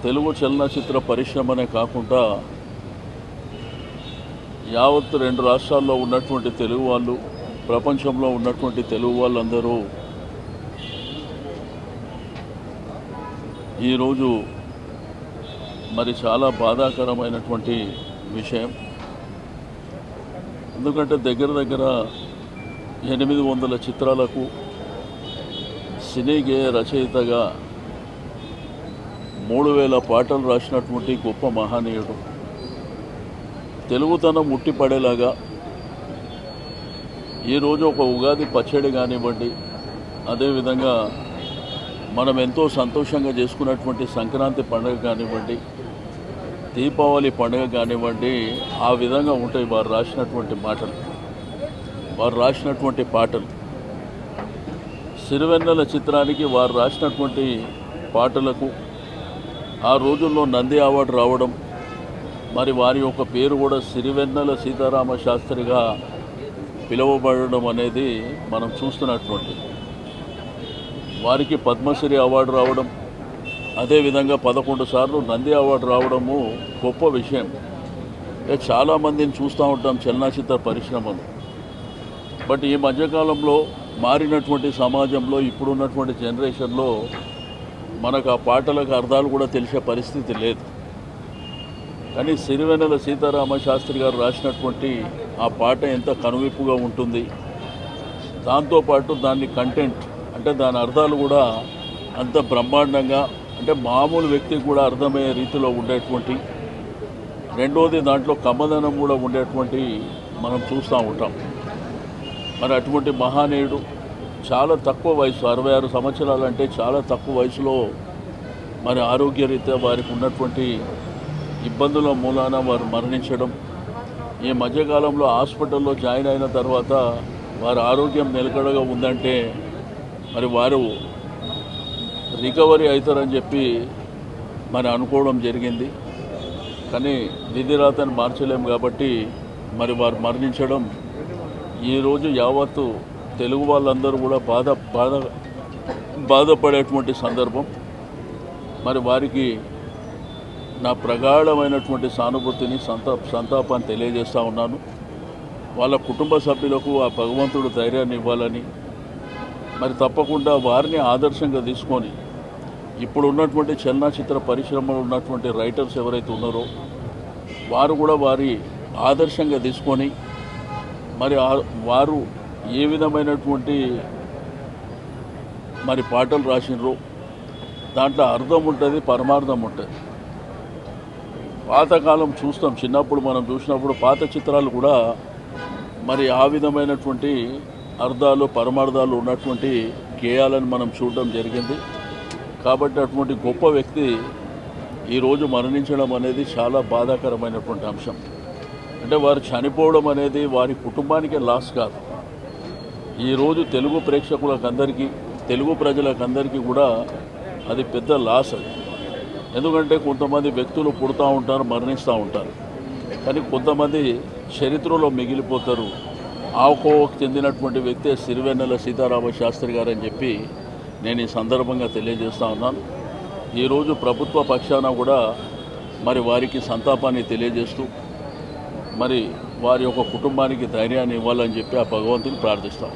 తెలుగు చలనచిత్ర పరిశ్రమనే కాకుండా యావత్ 2 రాష్ట్రాల్లో ఉన్నటువంటి తెలుగు వాళ్ళు, ప్రపంచంలో ఉన్నటువంటి తెలుగు వాళ్ళందరూ ఈరోజు మరి చాలా బాధాకరమైనటువంటి విషయం. ఎందుకంటే దగ్గర 800 చిత్రాలకు సినీ గేయ రచయితగా 3000 పాటలు రాసినటువంటి గొప్ప మహనీయుడు. తెలుగుతనం ముట్టిపడేలాగా ఈరోజు ఒక ఉగాది పచ్చడి కానివ్వండి, అదేవిధంగా మనం ఎంతో సంతోషంగా చేసుకున్నటువంటి సంక్రాంతి పండుగ కానివ్వండి, దీపావళి పండుగ కానివ్వండి, ఆ విధంగా ఉంటాయి వారు రాసినటువంటి మాటలు, వారు రాసినటువంటి పాటలు. సిరివెన్నెల చిత్రానికి వారు రాసినటువంటి పాటలకు ఆ రోజుల్లో నంది అవార్డు రావడం, మరి వారి యొక్క పేరు కూడా సిరివెన్నెల సీతారామ శాస్త్రిగా పిలువబడడం అనేది మనం చూస్తున్నటువంటి. వారికి పద్మశ్రీ అవార్డు రావడం, అదేవిధంగా 11 సార్లు నంది అవార్డు రావడము గొప్ప విషయం. చాలామందిని చూస్తూ ఉంటాం చలనచిత్ర పరిశ్రమలో. బట్ ఈ మధ్యకాలంలో మారినటువంటి సమాజంలో, ఇప్పుడున్నటువంటి జనరేషన్లో మనకు ఆ పాటలకు అర్థాలు కూడా తెలిసే పరిస్థితి లేదు. కానీ సిరివెన్నెల సీతారామ శాస్త్రి గారు రాసినటువంటి ఆ పాట ఎంత కనువిప్పుగా ఉంటుంది, దాంతోపాటు దాని కంటెంట్ అంటే దాని అర్థాలు కూడా అంత బ్రహ్మాండంగా, అంటే మామూలు వ్యక్తికి కూడా అర్థమయ్యే రీతిలో ఉండేటువంటి, రెండోది దాంట్లో కమ్మదనం కూడా ఉండేటువంటి మనం చూస్తూ ఉంటాం. మరి అటువంటి మహానీయుడు చాలా తక్కువ వయసు, 66 సంవత్సరాలు అంటే చాలా తక్కువ వయసులో మరి ఆరోగ్యరీత్యా వారికి ఉన్నటువంటి ఇబ్బందుల మూలాన వారు మరణించడం. ఈ మధ్యకాలంలో హాస్పిటల్లో జాయిన్ అయిన తర్వాత వారి ఆరోగ్యం నిలకడగా ఉందంటే మరి వారు రికవరీ అవుతారని చెప్పి మరి అనుకోవడం జరిగింది. కానీ విధిరాతను మార్చలేం కాబట్టి మరి వారు మరణించడం ఈరోజు యావత్తు తెలుగు వాళ్ళందరూ కూడా బాధపడేటువంటి సందర్భం. మరి వారికి నా ప్రగాఢమైనటువంటి సానుభూతిని సంతాపాన్ని తెలియజేస్తూ ఉన్నాను. వాళ్ళ కుటుంబ సభ్యులకు ఆ భగవంతుడు ధైర్యాన్ని ఇవ్వాలని, మరి తప్పకుండా వారిని ఆదర్శంగా తీసుకొని ఇప్పుడు ఉన్నటువంటి చలనచిత్ర పరిశ్రమలో ఉన్నటువంటి రైటర్స్ ఎవరైతే ఉన్నారో వారు కూడా వారి ఆదర్శంగా తీసుకొని మరి వారు ఏ విధమైనటువంటి మరి పాటలు రాసినరో దాంట్లో అర్థం ఉంటుంది, పరమార్థం ఉంటుంది. పాతకాలం చూస్తాం, చిన్నప్పుడు మనం చూసినప్పుడు పాత చిత్రాలు కూడా మరి ఆ విధమైనటువంటి అర్థాలు పరమార్థాలు ఉన్నటువంటి గేయాలను మనం చూడడం జరిగింది. కాబట్టి అటువంటి గొప్ప వ్యక్తి ఈరోజు మరణించడం అనేది చాలా బాధాకరమైనటువంటి అంశం. అంటే వారు చనిపోవడం అనేది వారి కుటుంబానికే లాస్ కాదు, ఈరోజు తెలుగు ప్రేక్షకులకు అందరికీ, తెలుగు ప్రజలకు అందరికీ కూడా అది పెద్ద లాస్. అది ఎందుకంటే కొంతమంది వ్యక్తులు పుడుతూ ఉంటారు, మరణిస్తూ ఉంటారు, కానీ కొంతమంది చరిత్రలో మిగిలిపోతారు. ఆ కోవకు చెందినటువంటి వ్యక్తే సిరివెన్నెల సీతారామ శాస్త్రి గారు అని చెప్పి నేను ఈ సందర్భంగా తెలియజేస్తూ ఉన్నాను. ఈరోజు ప్రభుత్వ పక్షాన కూడా మరి వారికి సంతాపాన్ని తెలియజేస్తూ మరి వారి యొక్క కుటుంబానికి ధైర్యాన్ని ఇవ్వాలని చెప్పి ఆ భగవంతుని ప్రార్థిస్తాం.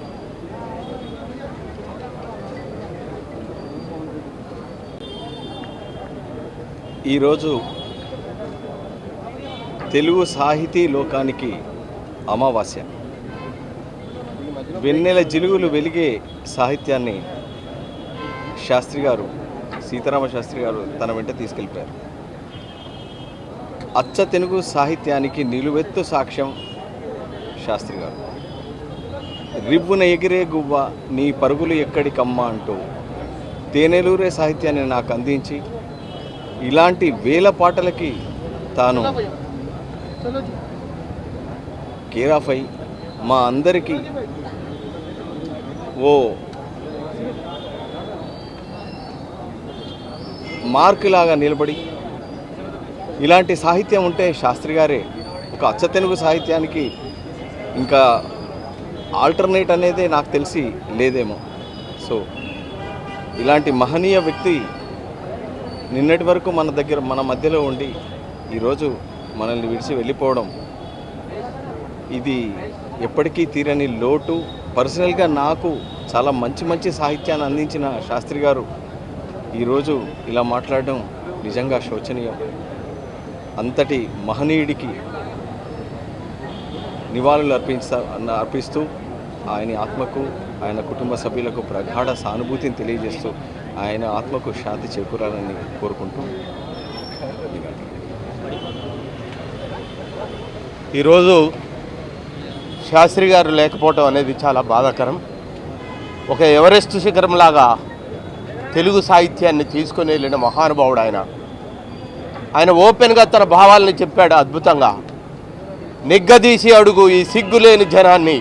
ఈరోజు తెలుగు సాహితీ లోకానికి అమావాస్య. వెన్నెల జిలుగులు వెలిగే సాహిత్యాన్ని శాస్త్రి గారు, సీతారామ శాస్త్రి గారు తన వెంట తీసుకెళ్ళిపోయారు. అచ్చ తెలుగు సాహిత్యానికి నిలువెత్తు సాక్ష్యం శాస్త్రి గారు. రివ్వున ఎగిరే గువ్వ నీ పరుగులు ఎక్కడికమ్మా అంటూ తేనెలూరే సాహిత్యాన్ని నాకు అందించి ఇలాంటి వేల పాటలకి తాను కేరాఫ్ అయి మా అందరికీ ఓ మార్కులాగా నిలబడి ఇలాంటి సాహిత్యం ఉంటే శాస్త్రి గారే ఒక అచ్చ తెలుగు సాహిత్యానికి ఇంకా ఆల్టర్నేట్ అనేది నాకు తెలిసి లేదేమో. సో ఇలాంటి మహనీయ వ్యక్తి నిన్నటి వరకు మన మధ్యలో ఉండి ఈరోజు మనల్ని విడిచి వెళ్ళిపోవడం ఇది ఎప్పటికీ తీరని లోటు. పర్సనల్గా నాకు చాలా మంచి సాహిత్యాన్ని అందించిన శాస్త్రి గారు ఈరోజు ఇలా మాట్లాడడం నిజంగా శోచనీయం. అంతటి మహనీయుడికి నివాళులు అర్పిస్తూ ఆయన ఆత్మకు, ఆయన కుటుంబ సభ్యులకు ప్రగాఢ సానుభూతిని తెలియజేస్తూ ఆయన ఆత్మకు శాంతి చేకూరాలని కోరుకుంటూ ఈరోజు శాస్త్రి గారు లేకపోవటం అనేది చాలా బాధాకరం. ఒక ఎవరెస్ట్ శిఖరంలాగా తెలుగు సాహిత్యాన్ని తీసుకొని వెళ్ళిన మహానుభావుడు ఆయన ఓపెన్గా తన భావాలని చెప్పాడు అద్భుతంగా. నిగ్గదీసి అడుగు ఈ సిగ్గులేని జనాన్ని,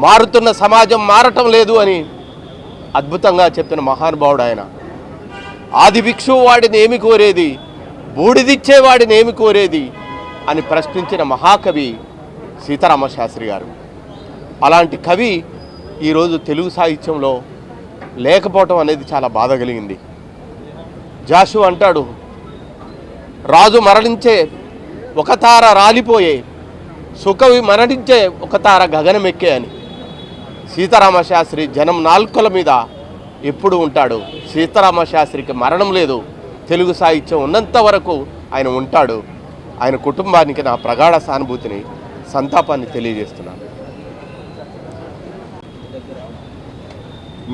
మారుతున్న సమాజం మారటం లేదు అని అద్భుతంగా చెప్పిన మహానుభావుడు ఆయన. ఆది భిక్షువు వాడిని ఏమి కోరేది, బూడిదిచ్చేవాడిని ఏమి కోరేది అని ప్రశ్నించిన మహాకవి సీతారామశాస్త్రి గారు. అలాంటి కవి ఈరోజు తెలుగు సాహిత్యంలో లేకపోవటం అనేది చాలా బాధ కలిగింది. జాషు అంటాడు, రాజు మరణించే ఒక తార రాలిపోయే, సుకవి మరణించే ఒక తార గగనమెక్కే అని. సీతారామశాస్త్రి జనం నాల్కల మీద ఎప్పుడు ఉంటాడు. సీతారామశాస్త్రికి మరణం లేదు. తెలుగు సాహిత్యం ఉన్నంత వరకు ఆయన ఉంటాడు. ఆయన కుటుంబానికి నా ప్రగాఢ సానుభూతిని, సంతాపాన్ని తెలియజేస్తున్నాను.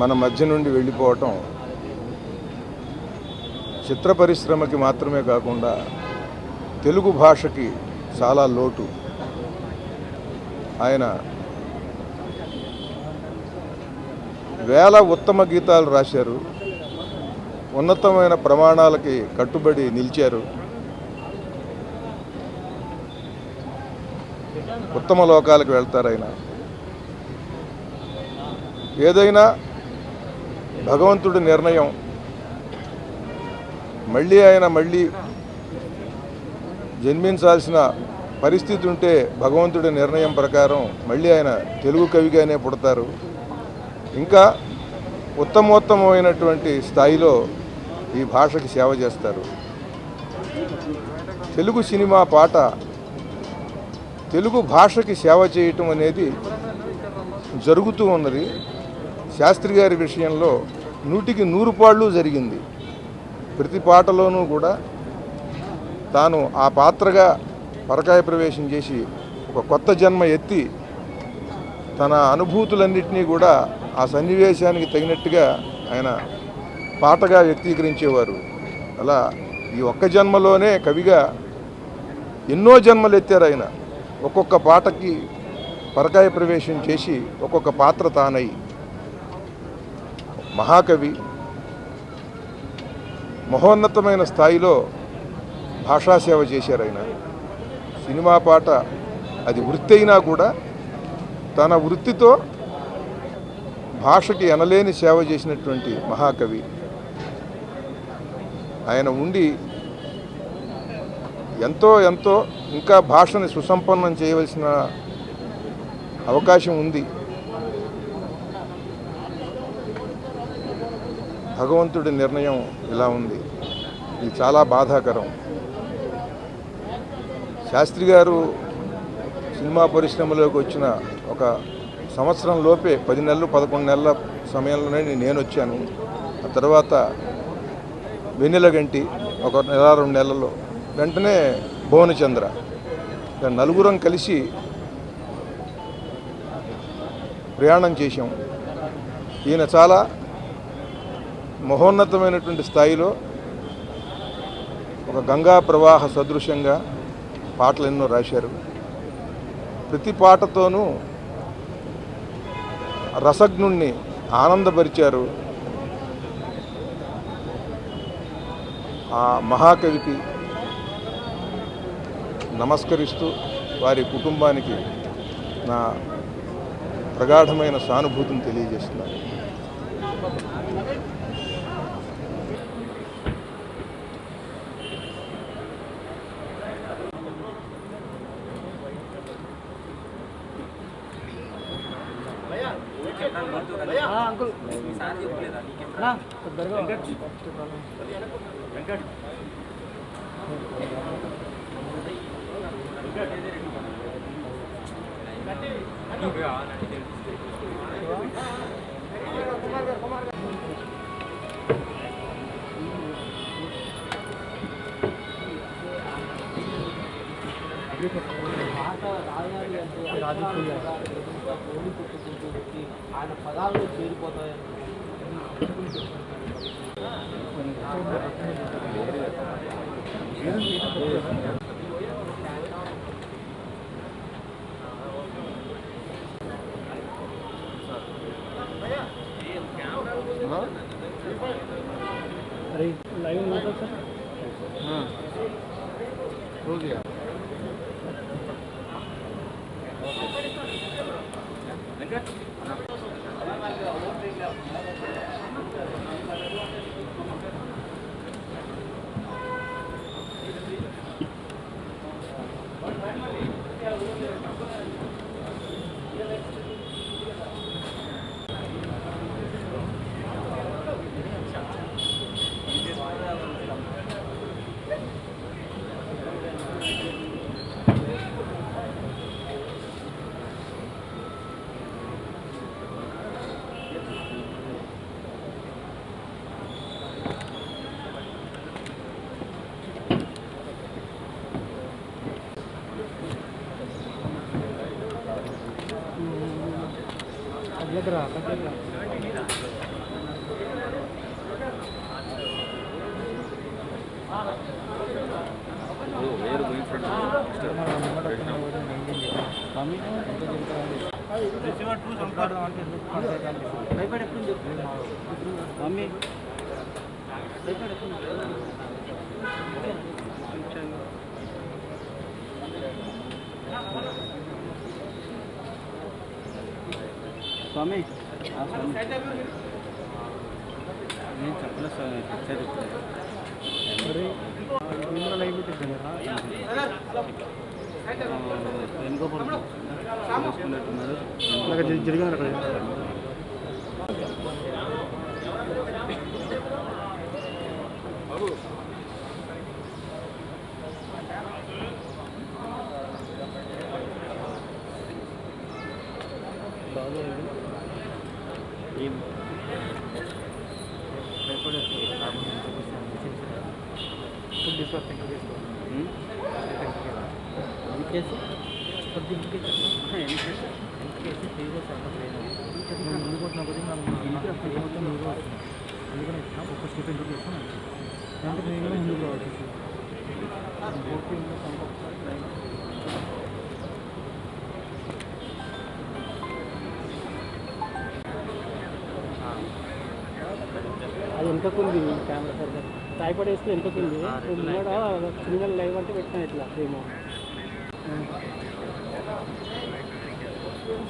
మన మధ్య నుండి వెళ్ళిపోవటం చిత్ర పరిశ్రమకి మాత్రమే కాకుండా తెలుగు భాషకి చాలా లోటు. ఆయన వేల ఉత్తమ గీతాలు రాశారు, ఉన్నతమైన ప్రమాణాలకి కట్టుబడి నిలిచారు, ఉత్తమ లోకాలకు వెళ్తారు. ఆయన ఏదైనా భగవంతుడి నిర్ణయం, మళ్ళీ జన్మించాల్సిన పరిస్థితి ఉంటే భగవంతుడి నిర్ణయం ప్రకారం మళ్ళీ ఆయన తెలుగు కవిగానే పుడతారు. ఇంకా ఉత్తమోత్తమైనటువంటి స్థాయిలో ఈ భాషకి సేవ చేస్తారు. తెలుగు సినిమా పాట తెలుగు భాషకి సేవ చేయటం అనేది జరుగుతూ ఉన్నది. శాస్త్రి గారి విషయంలో 100కి 100 పాళ్ళు జరిగింది. ప్రతి పాటలోనూ కూడా తాను ఆ పాత్రగా పరకాయ ప్రవేశం చేసి ఒక కొత్త జన్మ ఎత్తి తన అనుభూతులన్నింటినీ కూడా ఆ సన్నివేశానికి తగినట్టుగా ఆయన పాటగా వ్యక్తీకరించేవారు. అలా ఈ ఒక్క జన్మలోనే కవిగా ఎన్నో జన్మలు ఎత్తారు ఆయన. ఒక్కొక్క పాటకి పరకాయ ప్రవేశం చేసి ఒక్కొక్క పాత్ర తానై మహాకవి, మహోన్నతమైన స్థాయిలో భాషాసేవ చేశారు ఆయన. సినిమా పాట అది వృత్తి అయినా కూడా తన వృత్తితో భాషకి ఎనలేని సేవ చేసినటువంటి మహాకవి ఆయన. ఉండి ఎంతో ఇంకా భాషని సుసంపన్నం చేయవలసిన అవకాశం ఉంది. భగవంతుడి నిర్ణయం ఇలా ఉంది. ఇది చాలా బాధాకరం. శాస్త్రి గారు సినిమా పరిశ్రమలోకి వచ్చిన ఒక సంవత్సరం లోపే 10 నెలలు 11 నెలల సమయంలోనే నేను వచ్చాను. ఆ తర్వాత వెన్నెలగంటి ఒక 1-2 నెలల్లో, వెంటనే భువనచంద్ర, నలుగురం కలిసి ప్రయాణం చేశాం. ఈయన చాలా మహోన్నతమైనటువంటి స్థాయిలో ఒక గంగా ప్రవాహ సదృశ్యంగా పాటలు ఎన్నో రాశారు. ప్రతి పాటతోనూ రసజ్ఞుణ్ణి ఆనందపరిచారు. ఆ మహాకవికి నమస్కరిస్తూ వారి కుటుంబానికి నా ప్రగాఢమైన సానుభూతిని తెలియజేస్తున్నాను. ఆయన పదాల్లో చేరిపోతాయి. अरे लाइव मतलब सर हाँ हो गया लग रहा स्वामी నేను చెప్పలే సార్ వచ్చారు మరి ఇందులో లైవ్ పెట్టారా వేణుగోపాల్ చూసుకున్నట్టున్నారు అలాగే జరిగింది అక్కడ అది వెనుకకుంది కెమెరా సరిగ్గా ట్రైపాడ్ వేస్తే వెనుకకుంది ముంగడ సింగల్ లైవ్ అంటే పెట్టినా ఇట్లా ఏమో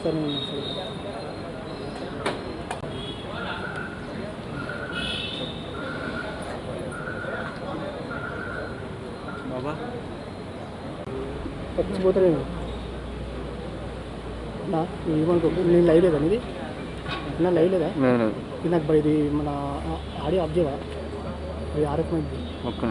సరే బాబా పచ్చిపోతారేమో నా ఏమనుకో నేను లైవ్ లేదా ఇది నా లైవ్ లేదా ఇది నాకు ఇది మన ఆడియో ఆఫ్ చేయవా అది ఆర్ఎఫ్ మైంది ఓకే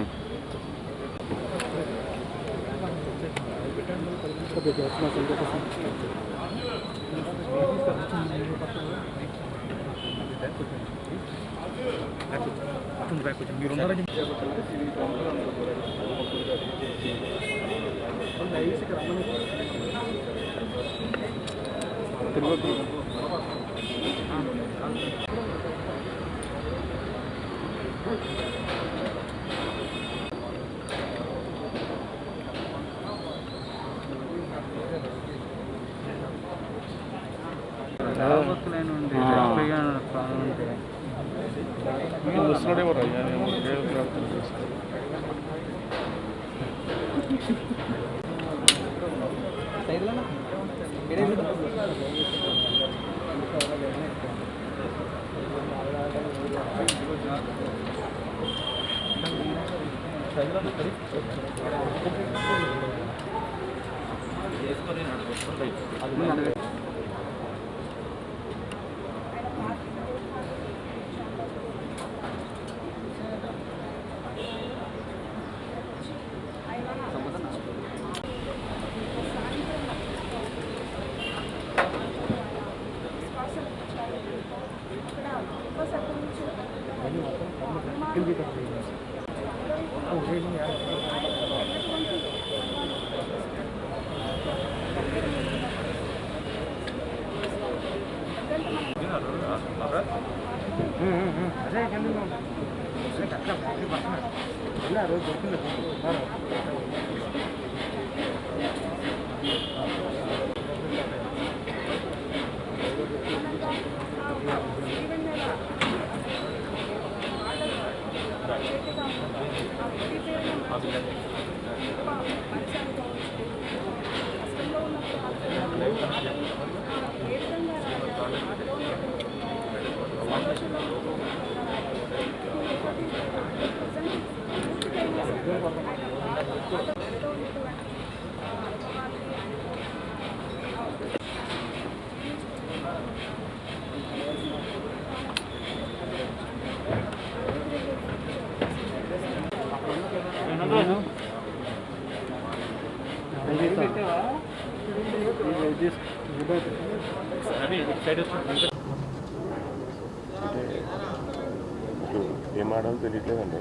ఏం ఆడాలో తెలియట్లేదండి.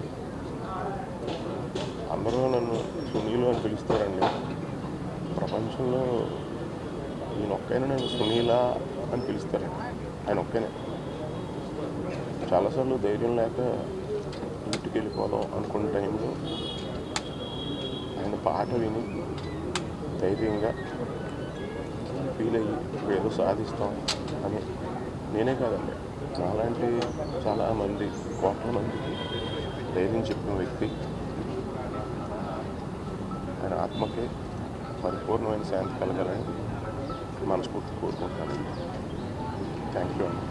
అందరూ నన్ను సునీలు అని పిలుస్తారండి. ప్రపంచంలో ఈయన ఒక్కైనా నన్ను సునీలా అని పిలుస్తారండి. ఆయన ఒక్కనే. చాలాసార్లు ధైర్యం లేక ఇంటికి వెళ్ళిపోదాం అనుకున్న టైంలో ఆయన పాట విని ధైర్యంగా ఫీల్ అయ్యి ఏదో సాధిస్తాం అని నేనే కాదండి, నాలాంటి చాలామంది కోట్ల మందికి ధైర్యం చెప్పిన వ్యక్తి. ఆయన ఆత్మకే పరిపూర్ణమైన శాంతి కలగాలని మనస్ఫూర్తి కోరుకుంటానండి. థ్యాంక్ యూ అండి.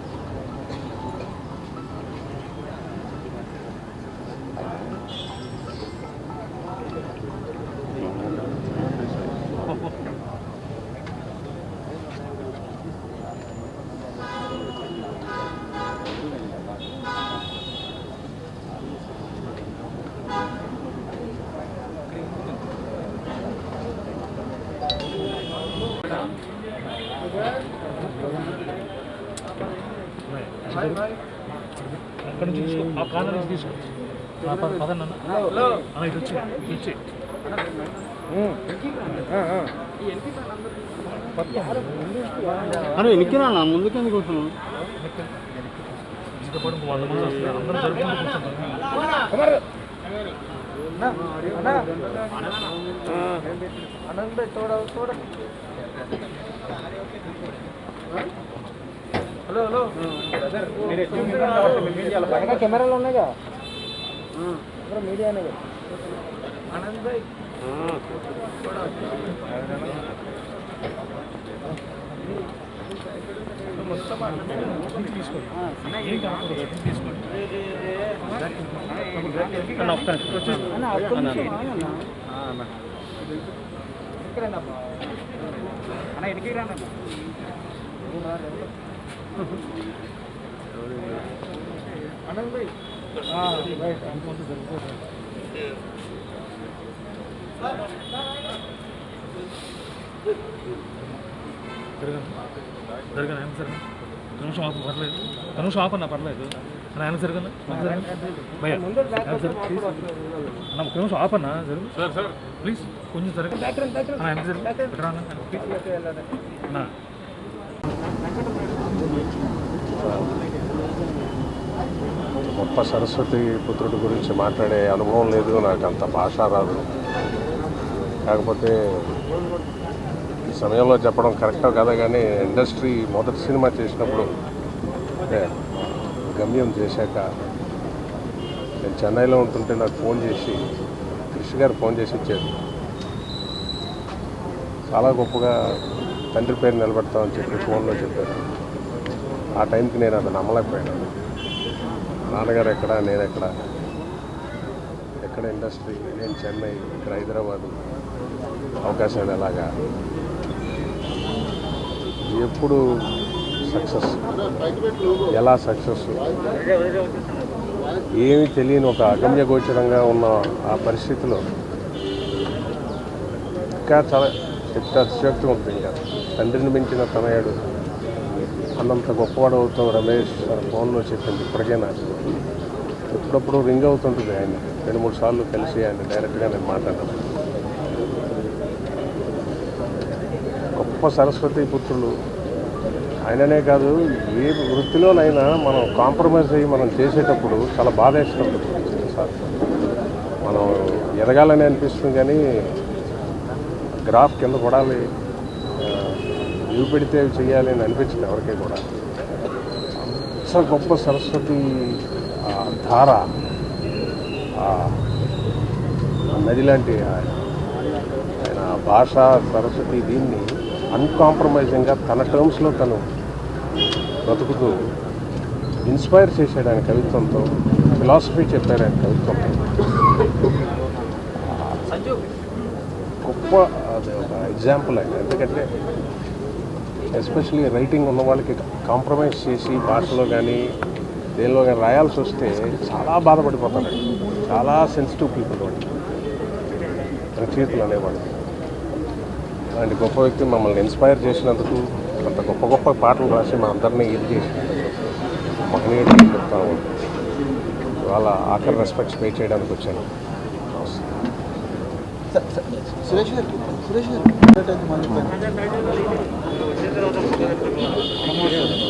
అక్కడ నుంచి తీసుకో, ఆ కార్నర్ నుంచి తీసుకో. పదన్న ఇటు వచ్చి ఎన్నికినా ముందుకు ఎందుకు వస్తున్నాను? ఇంతపాటు 100 మంది వస్తున్నారు, అందరూ జరుపుకుంటూ కూర్చుంటారు. హలో హలో కెమెరాలు ఉన్నాయిగా, మీడియా అనేది. ఆనంద్ భాయ్ తీసుకోండి, ఏం కాకూడదు, తీసుకోండి. ఒక్క ఎన్నికి రాన్న ఆనంద్ భాయ్ జరగను ఆయన సరే నిమిషం ఆపు పర్లేదు, నిమిషం ఆపన్నా పర్లేదు అని ఆయన జరగను భయ్యా ఒక నిమిషం ఆపన్నా జరుగు సార్ సార్ ప్లీజ్ కొంచెం జరగదు ఆయన జరుగు గొప్ప సరస్వతి పుత్రుడి గురించి మాట్లాడే అనుభవం లేదు, నాకు అంత భాష రాదు. కాకపోతే ఈ సమయంలో చెప్పడం కరెక్టో కదా, కానీ ఇండస్ట్రీ మొదటి సినిమా చేసినప్పుడు అంటే గమ్యం చేశాక నేను చెన్నైలో ఉంటుంటే నాకు ఫోన్ చేసి కృష్ణ గారు ఫోన్ చేసి ఇచ్చారు. చాలా గొప్పగా తండ్రి పేరు నిలబెడతామని చెప్పి ఫోన్లో చెప్పారు. ఆ టైంకి నేను అది నమ్మలేకపోయాను. నాన్నగారు ఎక్కడ, నేను ఎక్కడ ఇండస్ట్రీ, నేను చెన్నై, ఇక్కడ హైదరాబాదు, అవకాశాలు ఎలాగా, ఎప్పుడు సక్సెస్, ఎలా సక్సెస్, ఏమీ తెలియని ఒక అగమ్య గోచరంగా ఉన్న ఆ పరిస్థితిలో ఇంకా చాలా అతిశక్తి ఉంటుంది. ఇంకా తండ్రిని మించిన తనయుడు అన్నంత గొప్పవాడు అవుతాం రమేష్ ఫోన్లో చెప్పింది. ఇప్పటికైనా ఎప్పుడప్పుడు రింగ్ అవుతుంటుంది. ఆయన 2-3 సార్లు కలిసి ఆయన డైరెక్ట్గా నేను మాట్లాడాను. గొప్ప సరస్వతి పుత్రులు ఆయననే కాదు, ఏ వృత్తిలోనైనా మనం కాంప్రమైజ్ అయ్యి మనం చేసేటప్పుడు చాలా బాధ వేస్తుంది సార్. మనం ఎదగాలని అనిపిస్తుంది కానీ గ్రాఫ్ కింద పడాలి, ఇవి పెడితే అవి చేయాలి అని అనిపించింది ఎవరికీ కూడా. అంత గొప్ప సరస్వతి ధార, నది లాంటి ఆయన భాష సరస్వతి, దీన్ని అన్కాంప్రమైజింగ్గా తన టర్మ్స్లో తను బ్రతుకుతూ ఇన్స్పైర్ చేశాడు ఆయన కవిత్వంతో, ఫిలాసఫీ చెప్పారు ఆయన కవిత్వంతో. గొప్ప అది ఒక ఎగ్జాంపుల్ ఆయన. ఎందుకంటే ఎస్పెషలీ రైటింగ్ ఉన్న వాళ్ళకి కాంప్రమైజ్ చేసి భాషలో కానీ దేనిలో కానీ రాయాల్సి వస్తే చాలా బాధపడిపోతాడు. చాలా సెన్సిటివ్ పీపుల్ వాడు, రచయితలు అనేవాడు. అలాంటి గొప్ప వ్యక్తి మమ్మల్ని ఇన్స్పైర్ చేసినందుకు అంత గొప్ప గొప్ప పాటలు రాసి మా అందరినీ ఇది చేసి మహనీయుడు అని చెప్తాము. వాళ్ళ ఆఖరి రెస్పెక్ట్స్ పే చేయడానికి వచ్చాను.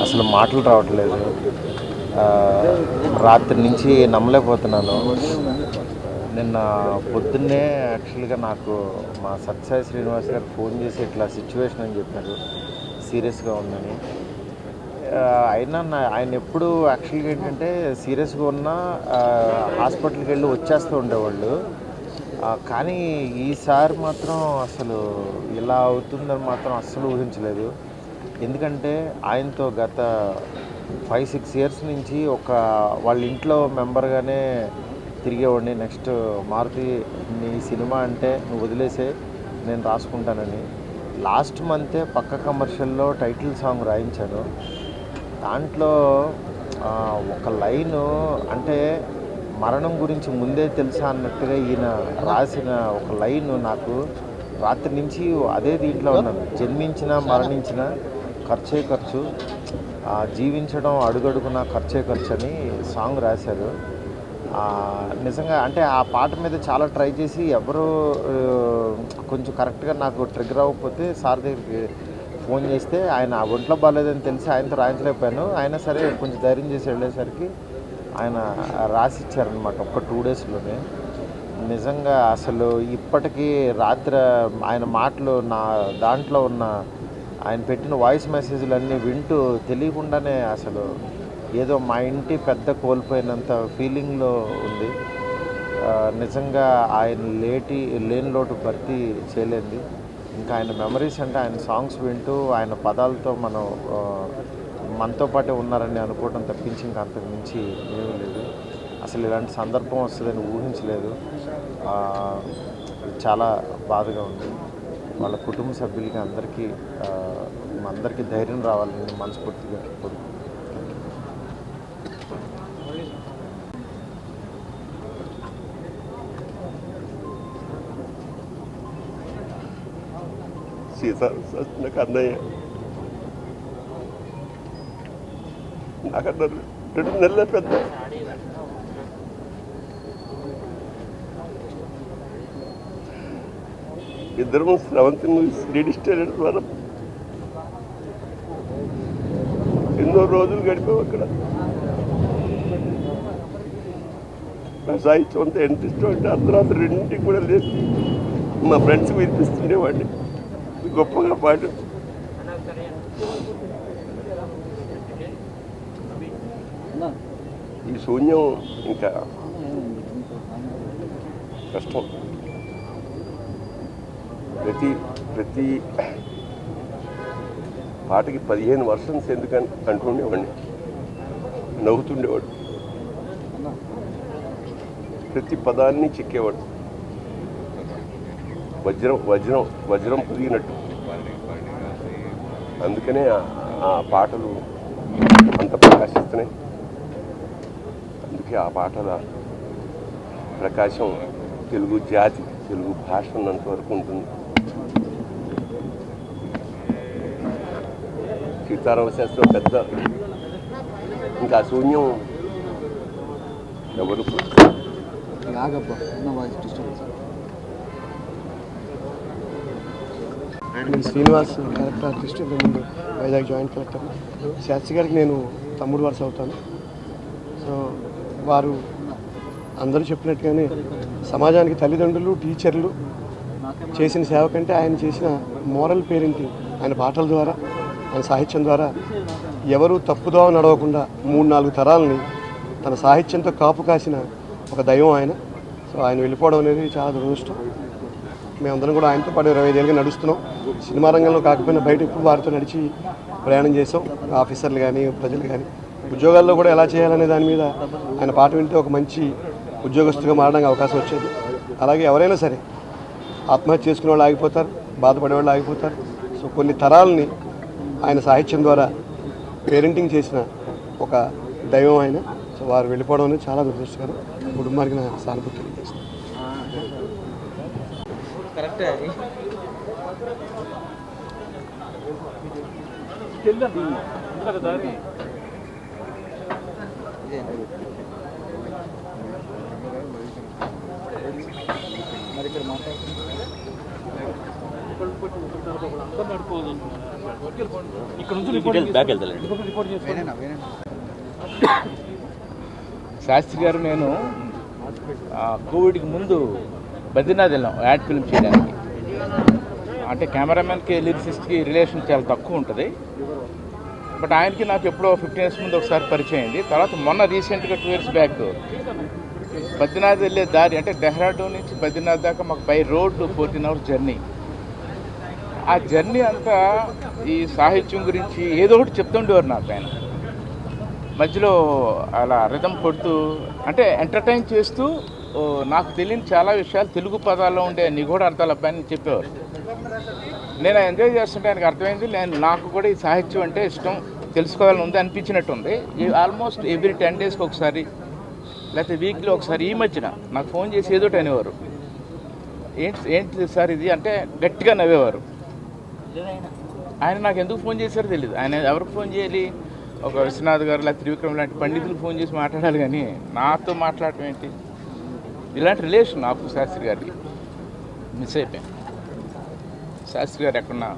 అసలు మాటలు రావట్లేదు. రాత్రి నుంచి నమ్మలేకపోతున్నాను. నిన్న పొద్దున్నే యాక్చువల్గా నాకు మా సత్యసాయి శ్రీనివాస్ గారు ఫోన్ చేసి ఇట్లా సిచ్యువేషన్ అని చెప్పారు, సీరియస్గా ఉందని. అయినా ఆయన ఎప్పుడు యాక్చువల్గా ఏంటంటే సీరియస్గా ఉన్నా హాస్పిటల్కి వెళ్ళి వచ్చేస్తూ ఉండేవాళ్ళు. కానీ ఈసారి మాత్రం అసలు ఇలా అవుతుందని మాత్రం అస్సలు ఊహించలేదు. ఎందుకంటే ఆయనతో గత 5-6 ఇయర్స్ నుంచి వాళ్ళ ఇంట్లో మెంబర్గానే తిరిగేవాడిని. నెక్స్ట్ మారుతి నీ సినిమా అంటే నువ్వు వదిలేసే, నేను రాసుకుంటానని. లాస్ట్ మంతే పక్క కమర్షియల్లో టైటిల్ సాంగ్ రాయించాను. దాంట్లో ఒక లైను అంటే మరణం గురించి ముందే తెలుసా అన్నట్టుగా ఈయన రాసిన ఒక లైను నాకు రాత్రి నుంచి అదే దీంట్లో ఉన్నాను. జన్మించిన మరణించిన ఖర్చే ఖర్చు, జీవించడం అడుగడుగున ఖర్చే ఖర్చు అని సాంగ్ రాశారు. నిజంగా అంటే ఆ పాట మీద చాలా ట్రై చేసి ఎవరు కొంచెం కరెక్ట్గా నాకు ట్రిగ్గర్ అవ్వకపోతే సార్ దగ్గరికి ఫోన్ చేస్తే ఆయన ఒంట్లో బాగాలేదని తెలిసి ఆయనతో రాయించలేకపోయాను. అయినా సరే కొంచెం ధైర్యం చేసి వెళ్ళేసరికి ఆయన రాసిచ్చారనమాట ఒక్క 2 డేస్లోనే. నిజంగా అసలు ఇప్పటికీ రాత్రి ఆయన మాటలు నా దాంట్లో ఉన్న ఆయన పెట్టిన వాయిస్ మెసేజ్లన్నీ వింటూ తెలియకుండానే అసలు ఏదో మా ఇంటి పెద్ద కోల్పోయినంత ఫీలింగ్లో ఉంది. నిజంగా ఆయన లేని లోటు భర్తీ చేయలేంది. ఇంకా ఆయన మెమరీస్ అంటే ఆయన సాంగ్స్ వింటూ ఆయన పదాలతో మనతో పాటే ఉన్నారని అనుకోవడం తప్పించి ఇంకా అంతకు మించి ఏమీ లేదు. అసలు ఇలాంటి సందర్భం వస్తుందని ఊహించలేదు. చాలా బాధగా ఉంది. వాళ్ళ కుటుంబ సభ్యులకి అందరికీ ధైర్యం రావాలని మనస్ఫూర్తిగా కోరుకుంటున్నాను. నాకు అన్నయ్య నాకన్నా 2 నెలల పెద్ద. ఇద్దరం స్రవంతి మూవీస్ లేడీస్ టైలర్ ద్వారా ఎన్నో రోజులు గడిపాం అక్కడ. నా సాహిత్యం అంతా ఎంత ఇష్టం అంటే అర్ధరాత్రి 2ంటికి కూడా లేదు మా ఫ్రెండ్స్ వినిపిస్తుండేవాడిని గొప్పగా పాటు. ఈ శూన్యం ఇంకా కష్టం. ప్రతి పాటకి 15 వర్షన్స్ ఎందుకని అంటుండేవాడిని, నవ్వుతుండేవాడు. ప్రతి పదాన్ని చెక్కేవాడు. వజ్రం పొదిగినట్టు. అందుకనే ఆ పాటలు అంత ప్రకాశిస్తున్నాయి. అందుకే ఆ పాటల ప్రకాశం తెలుగు జాతి, తెలుగు భాష ఉన్నంత వరకు ఉంటుంది. సీతారామ శాస్త్రి పెద్ద, ఇంకా శూన్యం ఎవరు నేను శ్రీనివాస్ క్యారెక్టర్ ఆర్టిస్ట్, ఇంతకుముందు వైజాగ్ జాయింట్ కలెక్టర్. శాస్త్రి గారికి నేను తమ్ముడు వరుస అవుతాను. సో వారు అందరూ చెప్పినట్టుగానే సమాజానికి తల్లిదండ్రులు, టీచర్లు చేసిన సేవ కంటే ఆయన చేసిన మోరల్ పేరెంటింగ్, ఆయన పాటల ద్వారా, ఆయన సాహిత్యం ద్వారా ఎవరు తప్పుదోవ నడవకుండా 3-4 తరాలని తన సాహిత్యంతో కాపు కాసిన ఒక దైవం ఆయన. సో ఆయన వెళ్ళిపోవడం అనేది చాలా దురదృష్టం. మేమందరం కూడా ఆయనతో పాటు 25 ఏళ్ళుగా నడుస్తున్నాం. సినిమా రంగంలో కాకపోయినా బయట ఇప్పుడు వారితో నడిచి ప్రయాణం చేసాం. ఆఫీసర్లు కానీ, ప్రజలు కానీ, ఉద్యోగాల్లో కూడా ఎలా చేయాలనే దాని మీద ఆయన పాట వింటే ఒక మంచి ఉద్యోగస్తుగా మారడానికి అవకాశం వచ్చేది. అలాగే ఎవరైనా సరే ఆత్మహత్య చేసుకునే వాళ్ళు ఆగిపోతారు, బాధపడే వాళ్ళు ఆగిపోతారు. సో కొన్ని తరాలని ఆయన సాహిత్యం ద్వారా పేరెంటింగ్ చేసిన ఒక దైవం ఆయన. సో వారు వెళ్ళిపోవడం అనేది చాలా దురదృష్టకరం. కుటుంబానికి నా సానుభూతి తెలియజేస్తాను. కరెక్టే. శాస్త్రి గారు నేను కోవిడ్కి ముందు బద్రీనాథ్ వెళ్ళాం యాడ్ ఫిల్మ్ చేయడానికి. అంటే కెమెరామెన్కి లిరిసిస్ట్కి రిలేషన్ చాలా తక్కువ ఉంటుంది. బట్ ఆయనకి నాకు ఎప్పుడో 15 years ముందు ఒకసారి పరిచయం అయింది. తర్వాత మొన్న రీసెంట్గా 2 years బ్యాక్ బద్రీనాథ్ వెళ్ళే దారి అంటే డెహ్రాడూన్ నుంచి బద్రీనాథ్ దాకా మాకు బై రోడ్ 14 hours జర్నీ. ఆ జర్నీ అంతా ఈ సాహిత్యం గురించి ఏదో ఒకటి చెప్తుండేవారు నాకు ఆయన. మధ్యలో అలా రిథం కొడుతూ అంటే ఎంటర్టైన్ చేస్తూ నాకు తెలియని చాలా విషయాలు తెలుగు పదాల్లో ఉండే నిగూఢ అర్థాలు అబ్బాయిని చెప్పేవారు. నేను ఎంజాయ్ చేస్తుంటే ఆయనకు అర్థమైంది నాకు కూడా ఈ సాహిత్యం అంటే ఇష్టం, తెలుసుకోవాలని ఉంది అనిపించినట్టుంది. ఆల్మోస్ట్ ఎవ్రీ 10 days ఒకసారి లేకపోతే వీక్లీ ఒకసారి ఈ మధ్యన నాకు ఫోన్ చేసి ఏదోటి అనేవారు. ఏంటి సార్ ఇది అంటే గట్టిగా నవ్వేవారు. ఆయన నాకు ఎందుకు ఫోన్ చేశారో తెలియదు. ఆయన ఎవరికి ఫోన్ చేయాలి, ఒక విశ్వనాథ్ గారు లేదా త్రివిక్రమ్ లాంటి పండితులు ఫోన్ చేసి మాట్లాడాలి, కానీ నాతో మాట్లాడటం ఏంటి? ఇలాంటి రిలేషన్ నాకు శాస్త్రి గారికి మిస్ అయిపోయాను. శాస్త్రి గారు ఎక్కడున్నా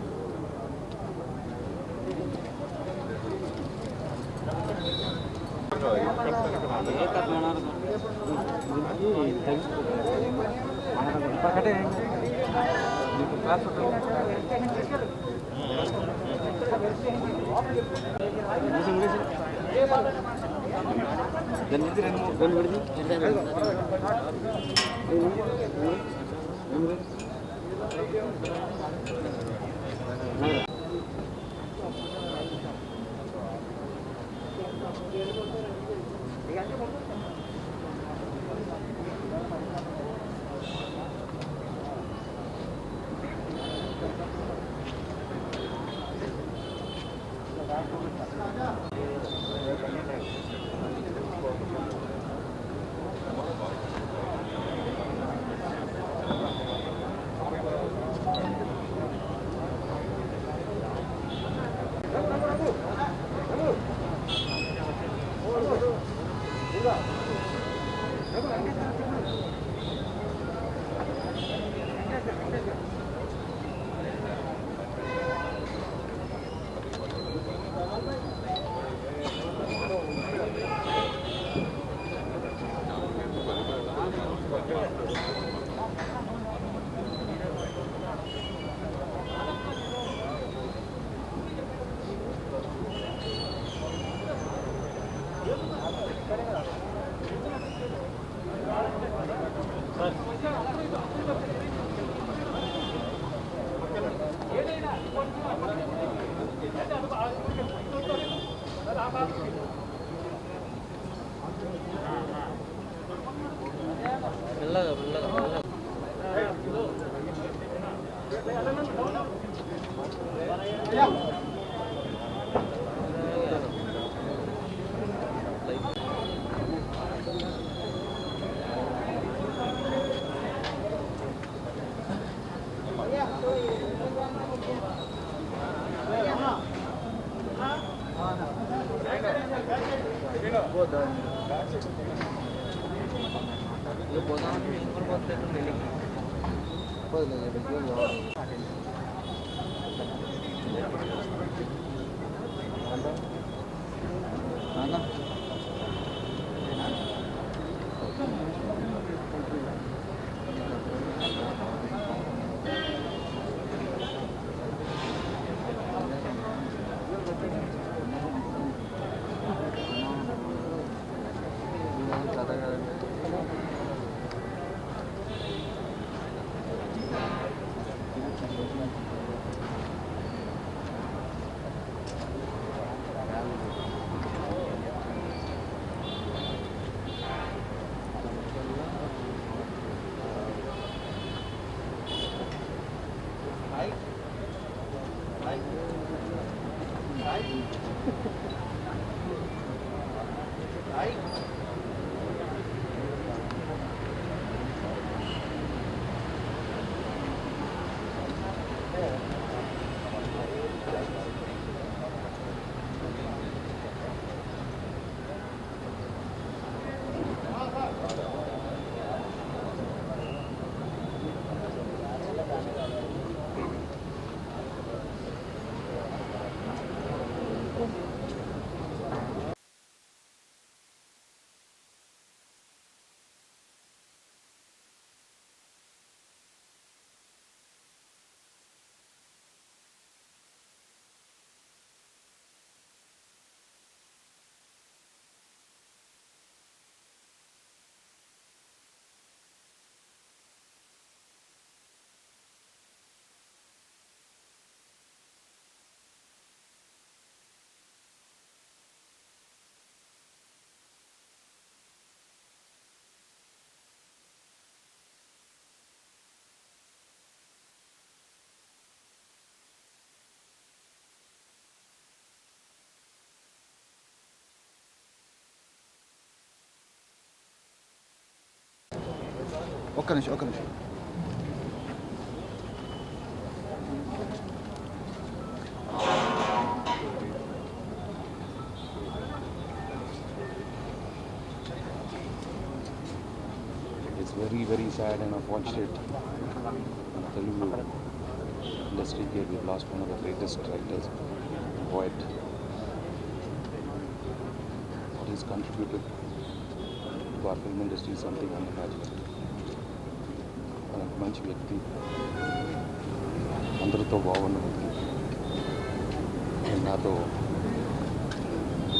ఒక్క నిమిషం It's very, very sad and unfortunate. Telugu industry here, we've lost one of the greatest writers, poet. What he's contributed to our film industry is something unimaginable. మంచి వ్యక్తి, అందరితో బాగున్న వ్యక్తి. నాతో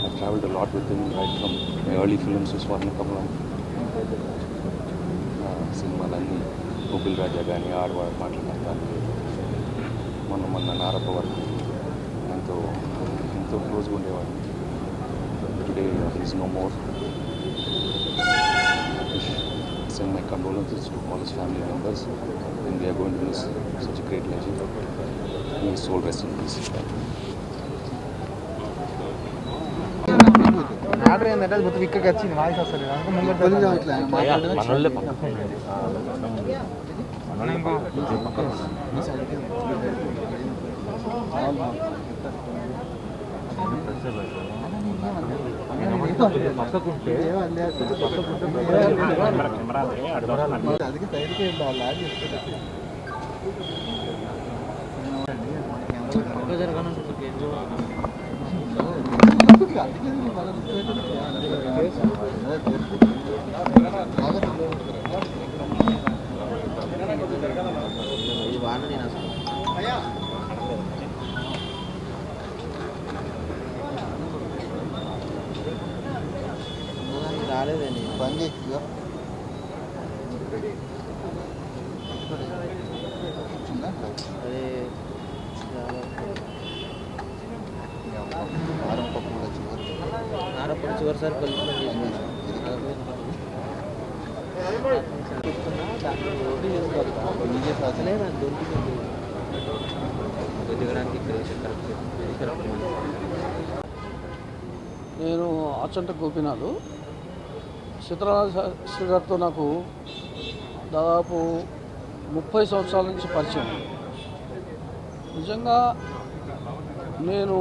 I traveled a lot with him right from my early films, Swarna Kamalam. సినిమాలన్నీ గోకుల్ రాజా కానీ ఆడవాడు మాట్లాడతాను మొన్న నారప్ప వరకు ఎంతో క్లోజ్గా ఉండేవాడు. Today is no more. Send my condolences to all his family members, and we are going to miss such a great legend. May his soul rest in peace. Order ఏంటంటే అది మొత్తం ఇక్కడికి వచ్చింది వాయిస్ వస్తుంది రాలేదండి బంద్ అదే ఆరప్పుడు చివరిసారి కలుసుకొని చేసినాను అసలే నాకు దొరికింది దిగడానికి కరెక్ట్. నేను ఆచంట గోపీనాథ్. సీతారామ శాస్త్రి గారితో నాకు దాదాపు 30 సంవత్సరాల నుంచి పరిచయం. నిజంగా నేను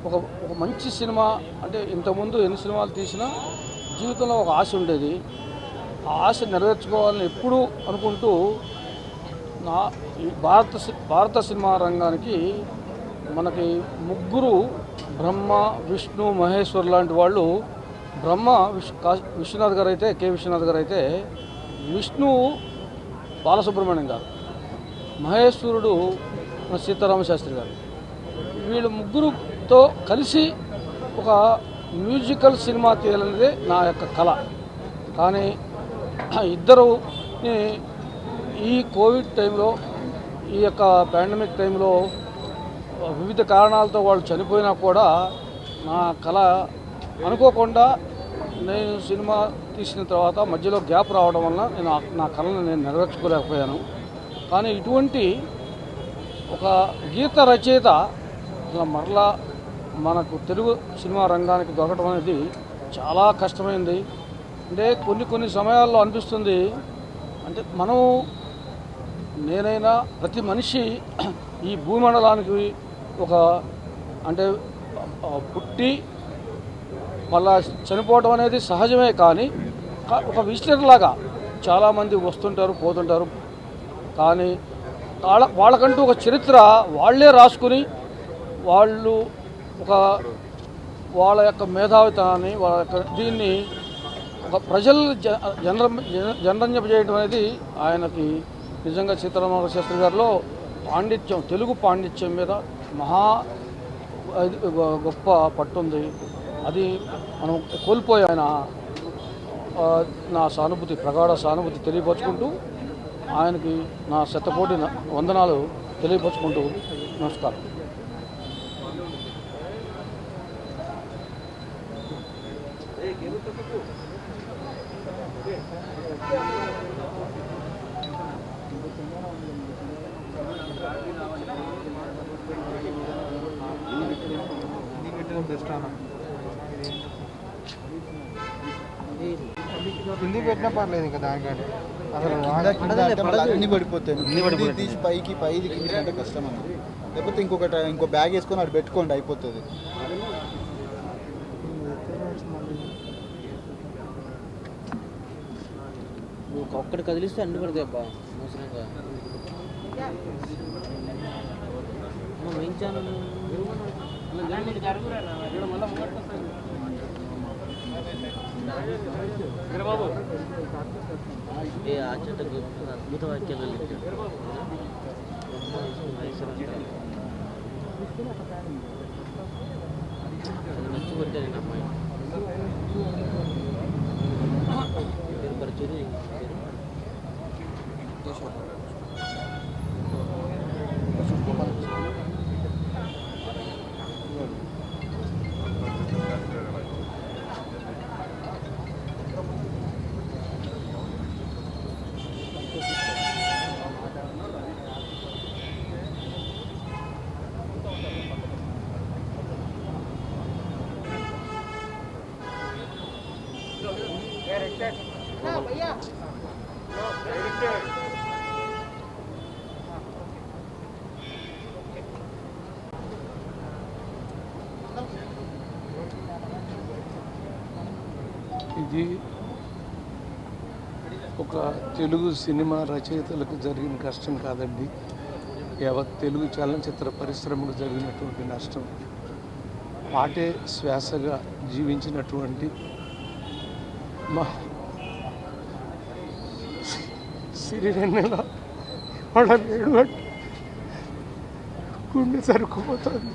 ఒక మంచి సినిమా అంటే ఇంతకుముందు ఎన్ని సినిమాలు తీసినా జీవితంలో ఒక ఆశ ఉండేది. ఆ ఆశ నెరవేర్చుకోవాలని ఎప్పుడూ అనుకుంటూ ఈ భారత సినిమా రంగానికి మనకి ముగ్గురు బ్రహ్మ విష్ణు మహేశ్వర్ లాంటి వాళ్ళు. బ్రహ్మ విశ్వనాథ్ గారు అయితే కె విశ్వనాథ్ గారు అయితే, విష్ణు బాలసుబ్రహ్మణ్యం గారు, మహేశ్వరుడు సీతారామ శాస్త్రి గారు. వీళ్ళు ముగ్గురుతో కలిసి ఒక మ్యూజికల్ సినిమా తీయాలనేదే నా యొక్క కళ. కానీ ఇద్దరుని ఈ కోవిడ్ టైంలో, ఈ యొక్క పాండమిక్ టైంలో వివిధ కారణాలతో వాళ్ళు చనిపోయినా కూడా నా కళ అనుకోకుండా నేను సినిమా తీసిన తర్వాత మధ్యలో గ్యాప్ రావడం వల్ల నేను నా కళను నేను నెరవేర్చుకోలేకపోయాను. కానీ ఇటువంటి ఒక గీత రచయిత మరలా మనకు తెలుగు సినిమా రంగానికి దొరకడం అనేది చాలా కష్టమైంది. అంటే కొన్ని సమయాల్లో అనిపిస్తుంది, అంటే మనం నేనైనా ప్రతి మనిషి ఈ భూమండలానికి ఒక అంటే పుట్టి మళ్ళా చనిపోవడం అనేది సహజమే. కానీ ఒక విజిటర్ లాగా చాలామంది వస్తుంటారు పోతుంటారు. కానీ వాళ్ళకంటూ ఒక చరిత్ర వాళ్ళే రాసుకుని వాళ్ళు వాళ్ళ యొక్క మేధావితనాన్ని వాళ్ళ యొక్క దీన్ని ఒక ప్రజలు జనరంజపజేయడం అనేది ఆయనకి నిజంగా సీతారామ శాస్త్రి గారిలో పాండిత్యం, తెలుగు పాండిత్యం మీద గొప్ప పట్టుంది. అది మనం కోల్పోయి ఆయన నా సానుభూతి, ప్రగాఢ సానుభూతి తెలియపరుచుకుంటూ ఆయనకి నా శతకోటి వందనాలు తెలియపరుచుకుంటూ నమస్కారం. బెస్ట్ అన్న కింది పెట్టినా పర్లేదు ఇంకా దానికంటే అసలు అన్ని పడిపోతాయి తీసి పైకి కింది అంటే కష్టం అన్నది. లేకపోతే ఇంకో బ్యాగ్ వేసుకొని అటు పెట్టుకోండి అయిపోతుంది. ఒక్కటి కదిలిస్తే అన్ని పడతాయి అబ్బా మోసంగా. మెయిన్ ఛానల్ ఏ ఆచట అద్భుత వాక్యాలు నచ్చిపట్టారు అమ్మాయి పరిచయం ఇది ఒక తెలుగు సినిమా రచయితలకు జరిగిన కష్టం కాదండి, యావత్ తెలుగు చలనచిత్ర పరిశ్రమకు జరిగినటువంటి నష్టం. పాటే శ్వాసగా జీవించినటువంటి మా సిరివెన్నెల వాళ్ళ ఏడుబట్టి గుండె సరుకుపోతుంది.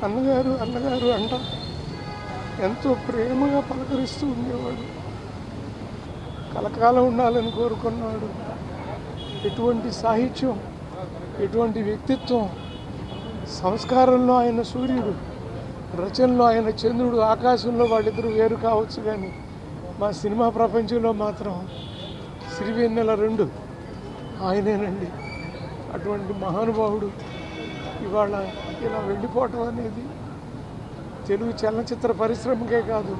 అన్నగారు అన్నగారు అంట ఎంతో ప్రేమగా పలకరిస్తూ ఉండేవాడు, కలకాలం ఉండాలని కోరుకున్నాడు. ఎటువంటి సాహిత్యం, ఎటువంటి వ్యక్తిత్వం, సంస్కారంలో ఆయన సూర్యుడు, రచనలో ఆయన చంద్రుడు, ఆకాశంలో వాళ్ళిద్దరూ వేరు కావచ్చు కానీ మా సినిమా ప్రపంచంలో మాత్రం సిరివెన్నెల రెండు ఆయనేనండి. అటువంటి మహానుభావుడు ఇవాళ ఇలా వెళ్ళిపోవటం అనేది తెలుగు చలనచిత్ర పరిశ్రమకే కాదు,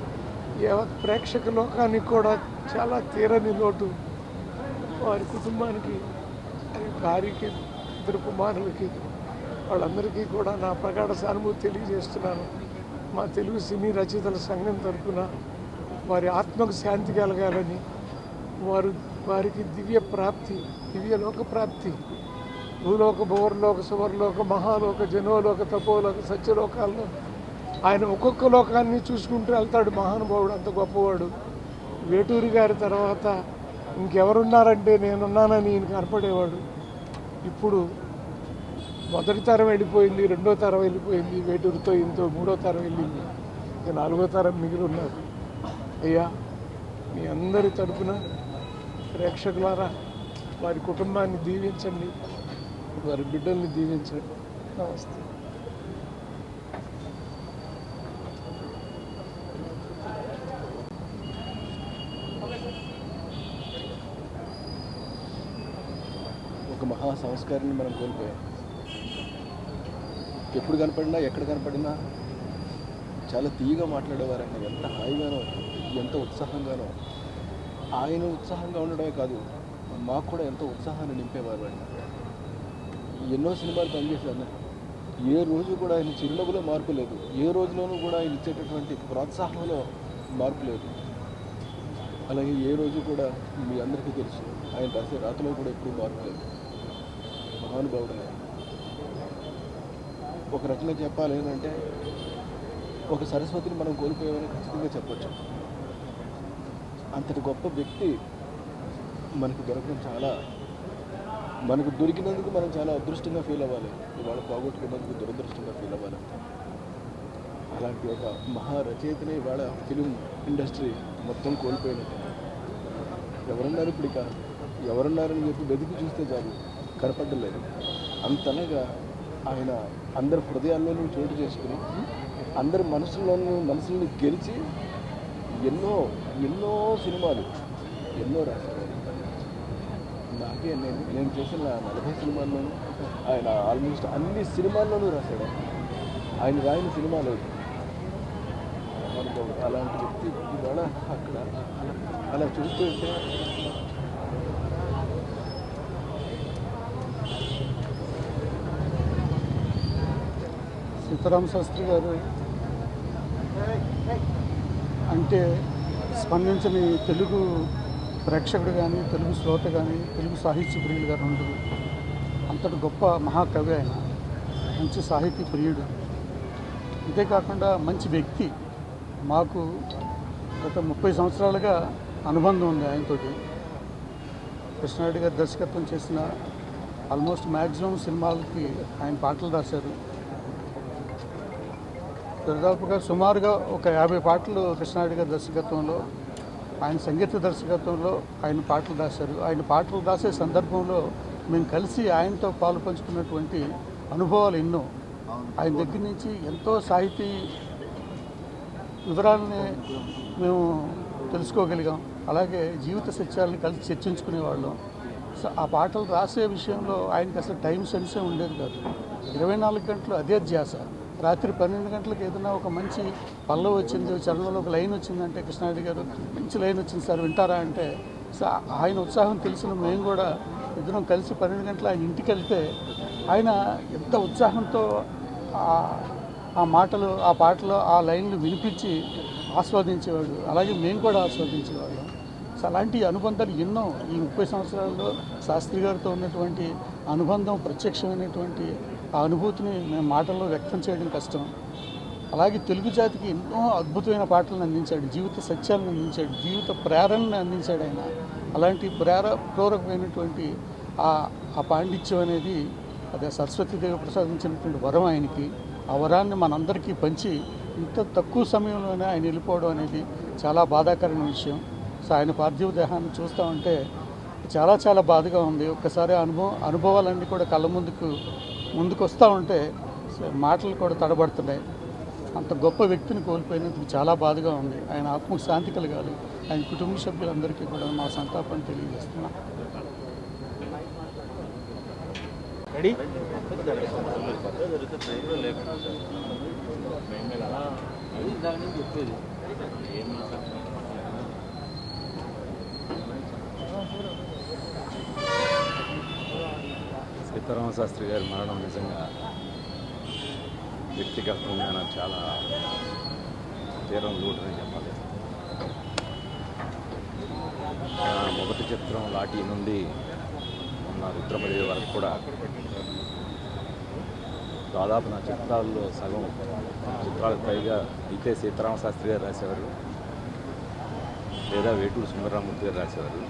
యావత్ ప్రేక్షక లోకానికి కూడా చాలా తీరని లోటు. వారి కుటుంబానికి, భార్యకి, ఇద్దరు కుమారులకి, వాళ్ళందరికీ కూడా నా ప్రగాఢ సానుభూతి తెలియజేస్తున్నాను. మా తెలుగు సినీ రచయితల సంఘం తరఫున వారి ఆత్మకు శాంతి కలగాలని, వారికి దివ్య ప్రాప్తి, దివ్యలోక ప్రాప్తి, భూలోక భువర్లోక సువర్లోక మహాలోక జనోలోక తపోలోక సత్యలోకాల్లో ఆయన ఒక్కొక్క లోకాన్ని చూసుకుంటూ వెళ్తాడు. మహానుభావుడు, అంత గొప్పవాడు. వేటూరి గారి తర్వాత ఇంకెవరున్నారంటే నేనున్నానని ఈయన కనపడేవాడు. ఇప్పుడు మొదటి తరం వెళ్ళిపోయింది, రెండో తరం వెళ్ళిపోయింది, వేటూరితో ఇంతో మూడో తరం వెళ్ళింది, ఇక నాలుగో తరం మిగిలి ఉన్నారు. అయ్యా, మీ అందరి తరపున ప్రేక్షకులారా వారి కుటుంబాన్ని దీవించండి, వారి బిడ్డల్ని దీవించండి. నమస్తే. ఒక మహా సంస్కారాన్ని మనం కోల్పోయాం. ఎప్పుడు కనపడినా ఎక్కడ కనపడినా చాలా తీయగా మాట్లాడేవారండి. ఎంత హాయిగానో, ఎంత ఉత్సాహంగానో. ఆయన ఉత్సాహంగా ఉండడమే కాదు, మాకు కూడా ఎంతో ఉత్సాహాన్ని నింపేవారు ఆయన. ఎన్నో సినిమాలు పనిచేశాను, ఏ రోజు కూడా ఆయన చిరునవ్వులో మార్పు లేదు, ఏ రోజులోనూ కూడా ఆయన ఇచ్చేటటువంటి ప్రోత్సాహంలో మార్పు లేదు. అలాగే ఏ రోజు కూడా మీ అందరికీ తెలుసు ఆయన రాసే రాతలో కూడా ఎప్పుడూ మార్పు లేదు. మహానుభావుడు. ఒక రకంగా చెప్పాలి ఏంటంటే ఒక సరస్వతిని మనం కోల్పోయామని ఖచ్చితంగా చెప్పచ్చు. అంతటి గొప్ప వ్యక్తి మనకు దొరకడం మనకు దొరికినందుకు మనం చాలా అదృష్టంగా ఫీల్ అవ్వాలి, ఇవాళ పోగొట్టుకున్నందుకు దురదృష్టంగా ఫీల్ అవ్వాలి. అలాంటి ఒక మహా రచయితనే ఇవాళ ఫిలిం ఇండస్ట్రీ మొత్తం కోల్పోయినట్టు. ఎవరున్నారు ఇప్పుడు, ఇక ఎవరున్నారని చెప్పి వెతికి చూస్తే చాలు, కనపడలేదు. అంతలాగా ఆయన అందరి హృదయాల్లోనూ చోటు చేసుకుని అందరి మనసుల్ని గెలిచి ఎన్నో ఎన్నో సినిమాలు ఎన్నో రాశారు. నాకే నేను చేసిన 40 సినిమాల్లోనూ ఆయన ఆల్మోస్ట్ అన్ని సినిమాల్లోనూ రాశాడు. ఆయన రాయని సినిమా లేదు. అలాంటి వ్యక్తి ఇవాళ అక్కడ అలా చూస్తుంటే సీతారామ శాస్త్రి గారు అంటే స్పందించని తెలుగు ప్రేక్షకుడు కానీ తెలుగు శ్రోత కానీ తెలుగు సాహిత్య ప్రియులు గారు ఉండరు. అంతటి గొప్ప మహాకవి ఆయన, మంచి సాహితీ ప్రియుడు. అంతేకాకుండా మంచి వ్యక్తి. మాకు గత 30 సంవత్సరాలుగా అనుబంధం ఉంది ఆయనతోటి. కృష్ణారెడ్డి గారు దర్శకత్వం చేసిన ఆల్మోస్ట్ మ్యాక్సిమం సినిమాలకి ఆయన పాటలు రాశారు. దాదాపుగా సుమారుగా ఒక 50 పాటలు కృష్ణారెడ్డి గారి దర్శకత్వంలో, ఆయన సంగీత దర్శకత్వంలో ఆయన పాటలు రాశారు. ఆయన పాటలు రాసే సందర్భంలో మేము కలిసి ఆయనతో పాలు పంచుకున్నటువంటి అనుభవాలు ఎన్నో. ఆయన దగ్గర నుంచి ఎంతో సాహితీ వివరాలని మేము తెలుసుకోగలిగాం. అలాగే జీవిత సత్యాలను కలిసి చర్చించుకునేవాళ్ళం. ఆ పాటలు రాసే విషయంలో ఆయనకి అసలు టైం సెన్సే ఉండేది కాదు. 24 గంటలు అదే ధ్యాస. రాత్రి 12 గంటలకు ఏదైనా ఒక మంచి పల్లవి వచ్చింది, చరణంలో ఒక లైన్ వచ్చిందంటే కృష్ణారెడ్డి గారు మంచి లైన్ వచ్చింది సార్ వింటారా అంటే, ఆయన ఉత్సాహం తెలిసిన మేము కూడా ఇద్దరం కలిసి 12 గంటలు ఆయన ఇంటికి వెళ్తే ఆయన ఎంత ఉత్సాహంతో ఆ మాటలు, ఆ పాటలు, ఆ లైన్లు వినిపించి ఆస్వాదించేవాడు. అలాగే మేము కూడా ఆస్వాదించేవాళ్ళం. సో అలాంటి అనుబంధాలు ఎన్నో. ఈ 30 సంవత్సరాల్లో శాస్త్రి గారితో ఉన్నటువంటి అనుబంధం, ప్రత్యక్షమైనటువంటి ఆ అనుభూతిని మేము మాటల్లో వ్యక్తం చేయడం కష్టం. అలాగే తెలుగు జాతికి ఎన్నో అద్భుతమైన పాటలను అందించాడు, జీవిత సత్యాలను అందించాడు, జీవిత ప్రేరణను అందించాడు ఆయన. అలాంటి పూర్వకమైనటువంటి ఆ పాండిత్యం అనేది అదే సరస్వతీదేవి ప్రసాదించినటువంటి వరం ఆయనకి. ఆ వరాన్ని మనందరికీ పంచి ఇంత తక్కువ సమయంలోనే ఆయన వెళ్ళిపోవడం అనేది చాలా బాధాకరమైన విషయం. సో ఆయన పార్థివ దేహాన్ని చూస్తూ ఉంటే చాలా చాలా బాధగా ఉంది. ఒక్కసారి అనుభవాలన్నీ కూడా కళ్ళ ముందుకు వస్తూ ఉంటే మాటలు కూడా తడబడుతున్నాయి. అంత గొప్ప వ్యక్తిని కోల్పోయినందుకు చాలా బాధగా ఉంది. ఆయన ఆత్మకు శాంతి కలగాలి. ఆయన కుటుంబ సభ్యులందరికీ కూడా మా సంతాపాన్ని తెలియజేస్తున్నాం. రెడీ చెప్పేది సీతారామ శాస్త్రి గారి మరణం నిజంగా వ్యక్తిగతంగా నాకు చాలా తీరం లోటుని చెప్పాలి. నా మొదటి చిత్రం లాఠీ నుండి ఉన్న రుద్రమదేవి వరకు కూడా దాదాపు నా చిత్రాల్లో సగం చిత్రాలకు పైగా అయితే సీతారామ శాస్త్రి గారు రాసేవారు, లేదా వేటూరు సుందరరామూర్తి గారు రాసేవారు.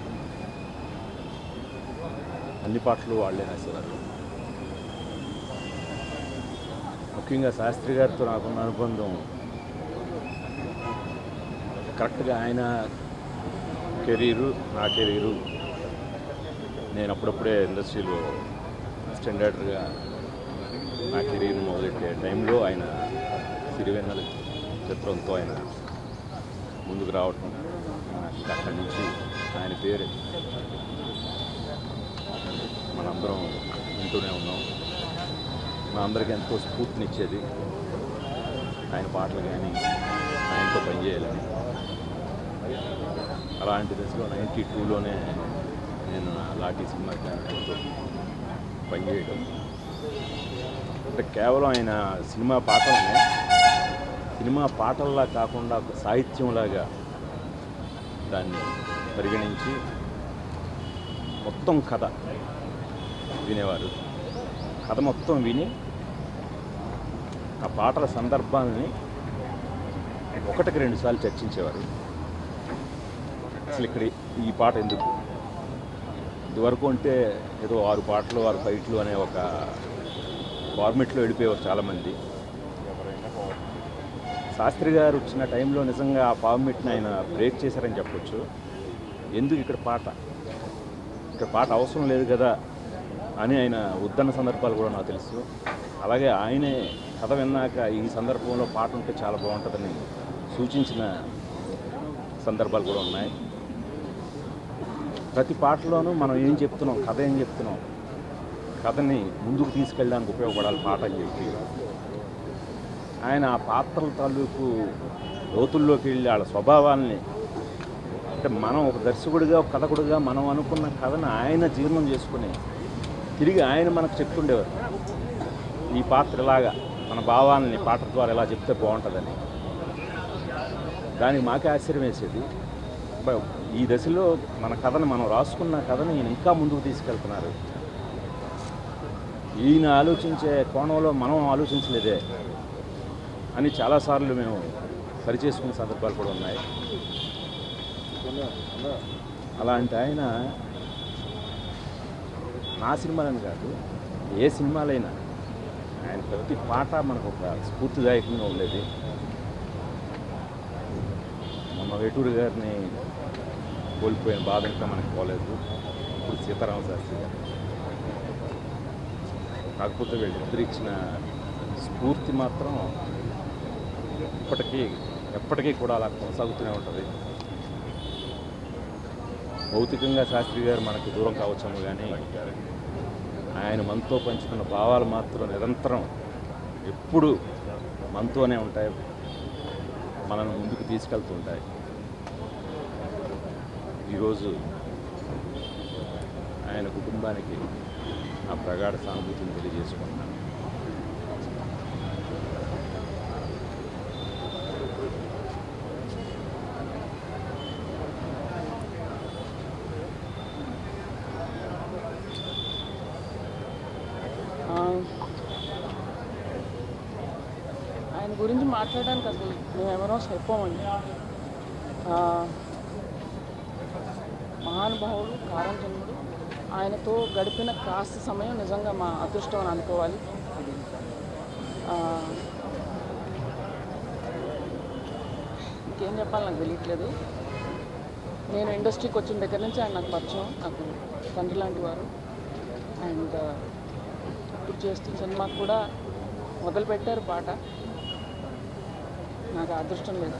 అన్ని పాటలు వాళ్ళే రాసేవారు. ముఖ్యంగా శాస్త్రి గారితో నాకున్న అనుబంధం కరెక్ట్గా ఆయన కెరీరు, నా కెరీరు. నేను అప్పుడప్పుడే ఇండస్ట్రీలో స్టాండర్డ్గా నా కెరీర్ మొదలెట్టే టైంలో ఆయన సిరివెన్నెల చిత్రంతో ఆయన ముందుకు రావటం, అక్కడి నుంచి ఆయన పేరు మనందరం వింటూనే ఉన్నాం. మా అందరికీ ఎంతో స్ఫూర్తినిచ్చేది ఆయన పాటలు కానీ, ఆయనతో పనిచేయాలని. అలాంటి దశలో 92లోనే నేను లాఠీ సినిమా ఆయనతో పనిచేయడం అంటే కేవలం ఆయన సినిమా పాటల్లా కాకుండా ఒక సాహిత్యంలాగా దాన్ని పరిగణించి మొత్తం కథ వినేవారు. కథ మొత్తం విని ఆ పాటల సందర్భాలని 1కి 2 సార్లు చర్చించేవారు. అసలు ఇక్కడ ఈ పాట ఎందుకు, ఇదివరకు అంటే ఏదో 6 పాటలు 6 ఫైట్లు అనే ఒక ఫార్మెట్లో వెళ్ళిపోయేవారు చాలామంది. శాస్త్రి గారు వచ్చిన టైంలో నిజంగా ఆ ఫార్మెట్ని ఆయన బ్రేక్ చేశారని చెప్పొచ్చు. ఎందుకు ఇక్కడ పాట అవసరం లేదు కదా అని ఆయన వద్దన్న సందర్భాలు కూడా నాకు తెలుసు. అలాగే ఆయనే కథ విన్నాక ఈ సందర్భంలో పాట ఉంటే చాలా బాగుంటుందని సూచించిన సందర్భాలు కూడా ఉన్నాయి. ప్రతి పాటలోనూ మనం ఏం చెప్తున్నాం, కథ ఏం చెప్తున్నాం, కథని ముందుకు తీసుకెళ్ళడానికి ఉపయోగపడాలి పాట అని చెప్పి ఆయన ఆ పాత్రల తాలూకు లోతుల్లోకి వెళ్ళి వాళ్ళ స్వభావాల్ని అంటే మనం ఒక దర్శకుడిగా ఒక కథకుడిగా మనం అనుకున్న కథను ఆయన జీర్ణం చేసుకుని తిరిగి ఆయన మనకు చెప్తుండేవారు ఈ పాత్ర ఇలాగా మన భావాలని పాట ద్వారా ఎలా చెప్తే బాగుంటుందని. దానికి మాకే ఆశ్చర్యం వేసేది. ఈ దశలో మన కథను మనం రాసుకున్న కథను ఈయన ఇంకా ముందుకు తీసుకెళ్తున్నారు. ఈయన ఆలోచించే కోణంలో మనం ఆలోచించలేదే అని చాలాసార్లు మేము సరిచేసుకునే సందర్భాలు కూడా ఉన్నాయి. అలాంటి ఆయన నా సినిమాలని కాదు, ఏ సినిమాలైనా ఆయన ప్రతి పాట మనకు ఒక స్ఫూర్తిదాయకంగా ఉండేది. మొన్న వేటూరు గారిని కోల్పోయిన బాధ ఇంకా మనకు పోలేదు. ఇప్పుడు సీతారామ శాస్త్రి గారు. కాకపోతే వీళ్ళిద్దరు ఇచ్చిన స్ఫూర్తి మాత్రం ఎప్పటికీ కూడా అలా కొనసాగుతూనే ఉంటుంది. భౌతికంగా శాస్త్రి గారు మనకు దూరం కావచ్చాము, కానీ ఆయన మనతో పంచుకున్న భావాలు మాత్రం నిరంతరం ఎప్పుడు మనతోనే ఉంటాయి, మనల్ని ముందుకు తీసుకెళ్తూ ఉంటాయి. ఈరోజు ఆయన కుటుంబానికి ఆ ప్రగాఢ సానుభూతిని తెలియజేసుకుంటున్నాను. ఆయన గురించి మాట్లాడడానికి అసలు మేమెవరో సరిపోమండి. మహానుభావుడు, కారంజన్ముడు, ఆయనతో గడిపిన కాస్త సమయం నిజంగా మా అదృష్టం అని అనుకోవాలి. ఇంకేం చెప్పాలి నాకు తెలియట్లేదు. నేను ఇండస్ట్రీకి వచ్చిన దగ్గర నుంచి ఆయన నాకు పరిచయం, నాకు తండ్రి లాంటి వారు. అండ్ ఇప్పుడు చేస్తున్న సినిమాకు కూడా మొదలుపెట్టారు పాట. నాకు అదృష్టం లేదు.